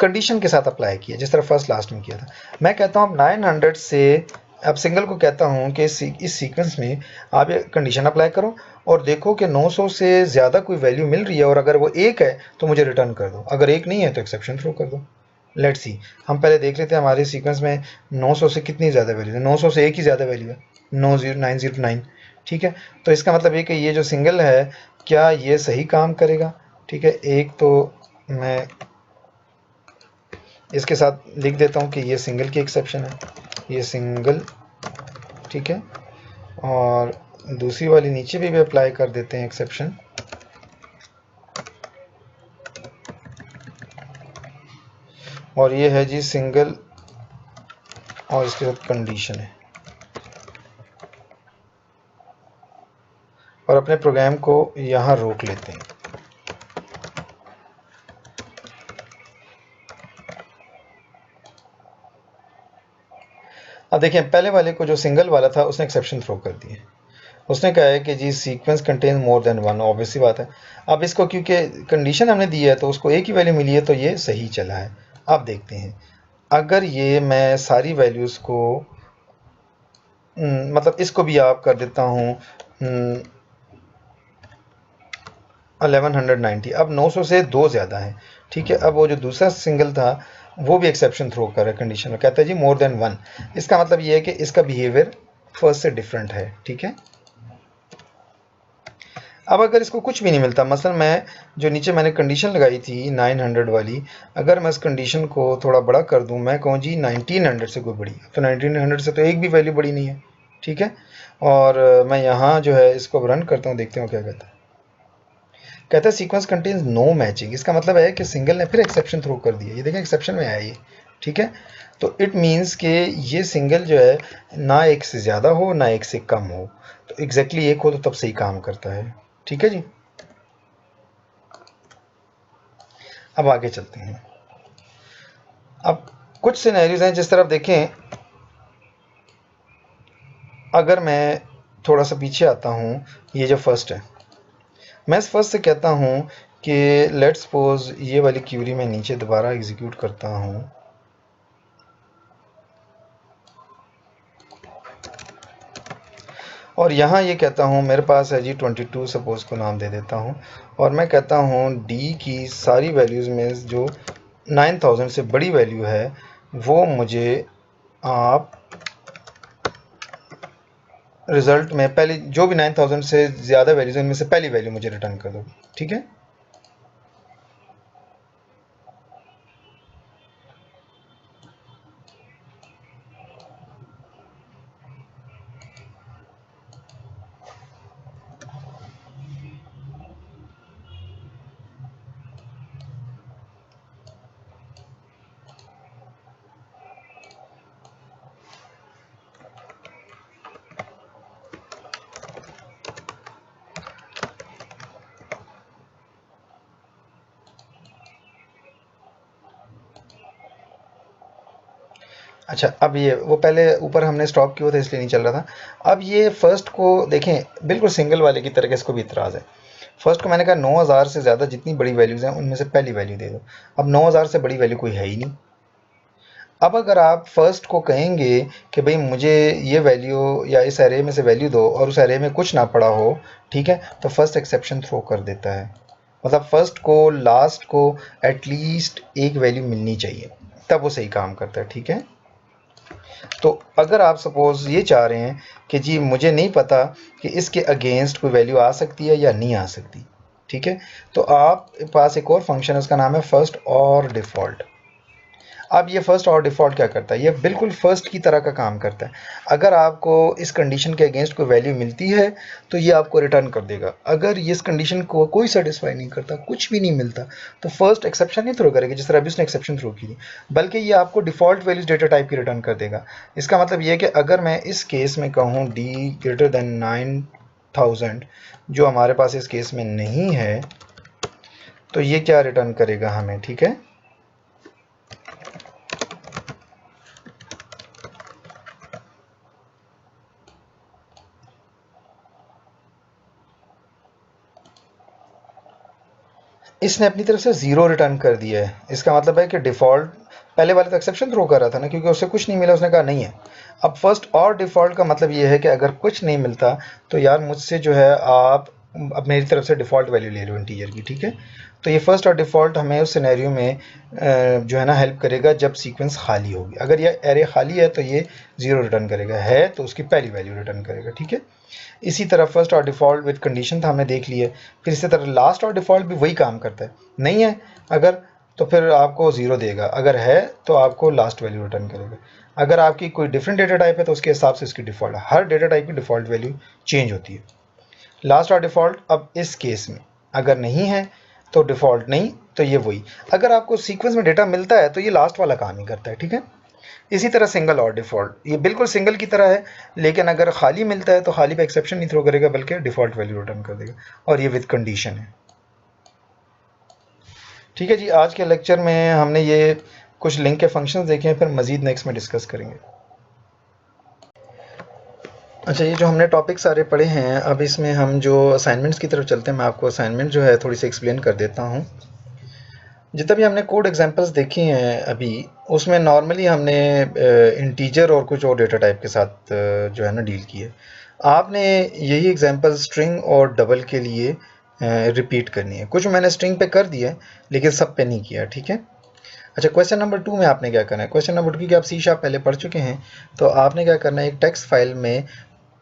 कंडीशन के साथ अप्लाई किया जिस तरह फर्स्ट लास्ट में किया था। मैं कहता हूँ अब 900 से, अब सिंगल को कहता हूँ कि इस सीक्वेंस में आप ये कंडीशन अप्लाई करो और देखो कि 900 से ज़्यादा कोई वैल्यू मिल रही है, और अगर वो एक है तो मुझे रिटर्न कर दो, अगर एक नहीं है तो एक्सेप्शन थ्रो कर दो। लेट्स सी, हम पहले देख लेते हैं हमारे सीक्वेंस में 900 से कितनी ज़्यादा वैल्यू है। 900 से एक ही ज़्यादा वैल्यू है, 90909। ठीक है, तो इसका मतलब ये कि ये जो सिंगल है क्या ये सही काम करेगा। ठीक है, एक तो मैं इसके साथ लिख देता हूँ कि ये सिंगल की एक्सेप्शन है, ये सिंगल। ठीक है, और दूसरी वाली नीचे भी अप्लाई कर देते हैं एक्सेप्शन, और ये है जी सिंगल, और इसके साथ कंडीशन है, और अपने प्रोग्राम को यहाँ रोक लेते हैं। अब देखिए, पहले वाले को जो सिंगल वाला था उसने एक्सेप्शन थ्रो कर दिए, उसने कहा है कि जी sequence contain more than one, obvious सी बात है। अब इसको क्योंकि कंडीशन हमने दी है तो उसको एक ही वैल्यू मिली है तो ये सही चला है। अब देखते हैं, अगर ये मैं सारी वैल्यूज़ को मतलब इसको भी आप कर देता हूँ 1190, अब 900 से दो ज़्यादा है। ठीक है, अब वो जो दूसरा सिंगल था वो भी एक्सेप्शन थ्रो कर रहा है कंडीशन में, कहता है जी मोर देन वन। इसका मतलब ये है कि इसका बिहेवियर फर्स्ट से डिफरेंट है। ठीक है, अब अगर इसको कुछ भी नहीं मिलता, मसलन मैं जो नीचे मैंने कंडीशन लगाई थी 900 वाली, अगर मैं इस कंडीशन को थोड़ा बड़ा कर दूं, मैं कहूँ जी 1900 से कोई बड़ी, तो 1900 से तो एक भी वैल्यू बड़ी नहीं है। ठीक है, और मैं यहाँ जो है इसको रन करता हूँ, देखते हूँ क्या कहता है। कहता है सीक्वेंस कंटेन्स नो मैचिंग, इसका मतलब है कि सिंगल ने फिर एक्सेप्शन थ्रो कर दिया, ये देखें एक्सेप्शन में आया ये, ठीक है। तो इट मीन्स कि ये सिंगल जो है ना एक से ज़्यादा हो ना एक से कम हो, तो एग्जैक्टली एक हो तो तब सही काम करता है, ठीक है जी। अब आगे चलते हैं। अब कुछ सिनेरियोज हैं जिस तरफ देखें, अगर मैं थोड़ा सा पीछे आता हूँ, ये जो फर्स्ट है, मैं इस फर्स्ट से कहता हूँ कि लेट्स सपोज ये वाली क्यूरी मैं नीचे दोबारा एग्जीक्यूट करता हूँ, और यहाँ ये कहता हूँ मेरे पास है जी 22 सपोज को नाम दे देता हूँ, और मैं कहता हूँ डी की सारी वैल्यूज़ में जो 9000 से बड़ी वैल्यू है वो मुझे आप रिजल्ट में पहली जो भी 9000 से ज़्यादा वैल्यूज़ इनमें से पहली वैल्यू मुझे रिटर्न कर दो, ठीक है। अच्छा, अब ये वो पहले ऊपर हमने स्टॉप किया था इसलिए नहीं चल रहा था। अब ये फर्स्ट को देखें, बिल्कुल सिंगल वाले की तरह के इसको भी इतराज़ है। फर्स्ट को मैंने कहा 9000 से ज़्यादा जितनी बड़ी वैल्यूज़ हैं उनमें से पहली वैल्यू दे दो। अब 9000 से बड़ी वैल्यू कोई है ही नहीं। अब अगर आप फर्स्ट को कहेंगे कि भाई मुझे ये वैल्यू या इस एरे में से वैल्यू दो और उस एरे में कुछ ना पड़ा हो, ठीक है, तो फर्स्ट एक्सेप्शन थ्रो कर देता है। मतलब फर्स्ट को लास्ट को एटलीस्ट एक वैल्यू मिलनी चाहिए, तब वो सही काम करता है, ठीक है। तो अगर आप सपोज ये चाह रहे हैं कि जी मुझे नहीं पता कि इसके अगेंस्ट कोई वैल्यू आ सकती है या नहीं आ सकती, ठीक है, तो आप पास एक और फंक्शन है, उसका नाम है फर्स्ट और डिफ़ॉल्ट। अब ये फर्स्ट और डिफ़ॉल्ट क्या करता है, ये बिल्कुल फर्स्ट की तरह का काम करता है। अगर आपको इस कंडीशन के अगेंस्ट कोई वैल्यू मिलती है तो ये आपको रिटर्न कर देगा। अगर ये इस कंडीशन को कोई सेटिस्फाई नहीं करता, कुछ भी नहीं मिलता, तो फर्स्ट एक्सेप्शन नहीं थ्रो करेगा जिस तरह अभी उसने एक्सेप्शन थ्रो की थी, बल्कि ये आपको डिफ़ॉल्ट वैल्यूज डेटा टाइप की रिटर्न कर देगा। इसका मतलब ये है कि अगर मैं इस केस में कहूँ डी ग्रेटर देन 9000, जो हमारे पास इस केस में नहीं है, तो ये क्या रिटर्न करेगा हमें, ठीक है। इसने अपनी तरफ से 0 रिटर्न कर दिया है। इसका मतलब है कि डिफ़ॉल्ट पहले वाले तो एक्सेप्शन थ्रो कर रहा था ना, क्योंकि उससे कुछ नहीं मिला, उसने कहा नहीं है। अब फर्स्ट और डिफ़ॉल्ट का मतलब ये है कि अगर कुछ नहीं मिलता तो यार मुझसे जो है आप अब मेरी तरफ से डिफ़ॉल्ट वैल्यू ले लो इंटीजर की, ठीक है। तो ये फर्स्ट और डिफ़ॉल्ट हमें उस सिनेरियो में जो है ना हेल्प करेगा जब सीक्वेंस खाली होगी। अगर ये एरे खाली है तो ये 0 रिटर्न करेगा, है तो उसकी पहली वैल्यू रिटर्न करेगा, ठीक है। इसी तरह फर्स्ट और डिफ़ॉल्ट विद कंडीशन था, हमने देख लिया। फिर इसी तरह लास्ट और डिफ़ॉल्ट भी वही काम करता है। नहीं है अगर, तो फिर आपको 0 देगा, अगर है तो आपको लास्ट वैल्यू रिटर्न करेगा। अगर आपकी कोई डिफरेंट डेटा टाइप है तो उसके हिसाब से इसकी डिफ़ॉल्ट, हर डेटा टाइप की डिफ़ॉल्ट वैल्यू चेंज होती है। लास्ट और डिफ़ॉल्ट अब इस केस में अगर नहीं है तो डिफ़ॉल्ट नहीं, तो ये वही। अगर आपको सीक्वेंस में डेटा मिलता है तो ये लास्ट वाला काम ही करता है, ठीक है। इसी तरह सिंगल और डिफ़ॉल्ट, ये बिल्कुल सिंगल की तरह है, लेकिन अगर खाली मिलता है तो खाली पे एक्सेप्शन नहीं थ्रो करेगा बल्कि डिफ़ॉल्ट वैल्यू रिटर्न कर देगा, और ये विद कंडीशन है, ठीक है जी। आज के लेक्चर में हमने ये कुछ लिंक के फंक्शंस देखे हैं, फिर मज़ीद नेक्स्ट में डिस्कस करेंगे। अच्छा, ये जो हमने टॉपिक सारे पढ़े हैं, अब इसमें हम जो असाइनमेंट्स की तरफ चलते हैं, मैं आपको असाइनमेंट जो है थोड़ी सी एक्सप्लेन कर देता हूँ। जितना भी हमने कोड एग्जांपल्स देखी हैं अभी, उसमें नॉर्मली हमने इंटीजर और कुछ और डेटा टाइप के साथ जो है ना डील की है। आपने यही एग्जांपल स्ट्रिंग और डबल के लिए रिपीट करनी है। कुछ मैंने स्ट्रिंग पे कर दिया है लेकिन सब पे नहीं किया, ठीक है। अच्छा, क्वेश्चन नंबर 2 में आपने क्या करना है, क्वेश्चन नंबर 2 की आप C# पहले पढ़ चुके हैं, तो आपने क्या करना है, एक टेक्स्ट फाइल में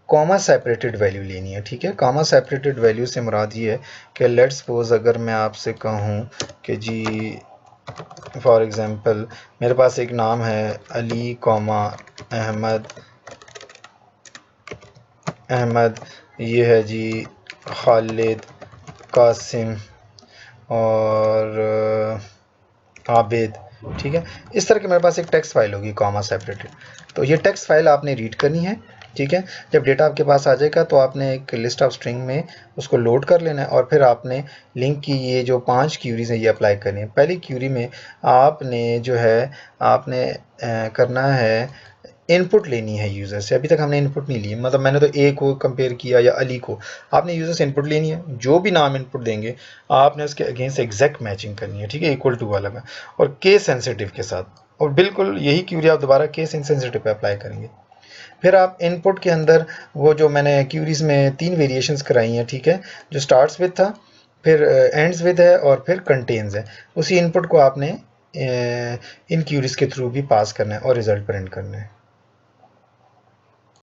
कॉमा सेपरेटेड वैल्यू लेनी है, ठीक है। कॉमा सेपरेटेड वैल्यू से मुराद ये है कि लेट्स सपोज अगर मैं आपसे कहूँ कि जी फॉर एग्जांपल मेरे पास एक नाम है अली कॉमा अहमद, ये है जी खालिद, कासिम, और आबिद, ठीक है। इस तरह के मेरे पास एक टेक्स्ट फाइल होगी कॉमा सेपरेटेड, तो ये टेक्स्ट फाइल आपने रीड करनी है, ठीक है। जब डेटा आपके पास आ जाएगा तो आपने एक लिस्ट ऑफ स्ट्रिंग में उसको लोड कर लेना है और फिर आपने लिंक की ये जो 5 क्यूरीज हैं ये अप्लाई करनी है। पहली क्यूरी में आपने जो है आपने करना है इनपुट लेनी है यूज़र से। अभी तक हमने इनपुट नहीं ली, मतलब मैंने तो ए को कंपेयर किया या अली को, आपने यूज़र से इनपुट लेनी है। जो भी नाम इनपुट देंगे आपने उसके अगेंस्ट एग्जैक्ट मैचिंग करनी है, ठीक है, इक्वल टू वाला में और केस सेंसिटिव के साथ, और बिल्कुल यही क्यूरी आप दोबारा केस इनसेंसिटिव पे अप्लाई करेंगे। फिर आप इनपुट के अंदर वो जो मैंने क्यूरीज में 3 वेरिएशंस कराई हैं, ठीक है, जो स्टार्ट्स विद था, फिर एंड्स विद है और फिर कंटेन्स है, उसी इनपुट को आपने इन क्यूरीज के थ्रू भी पास करना है और रिजल्ट प्रिंट करना है।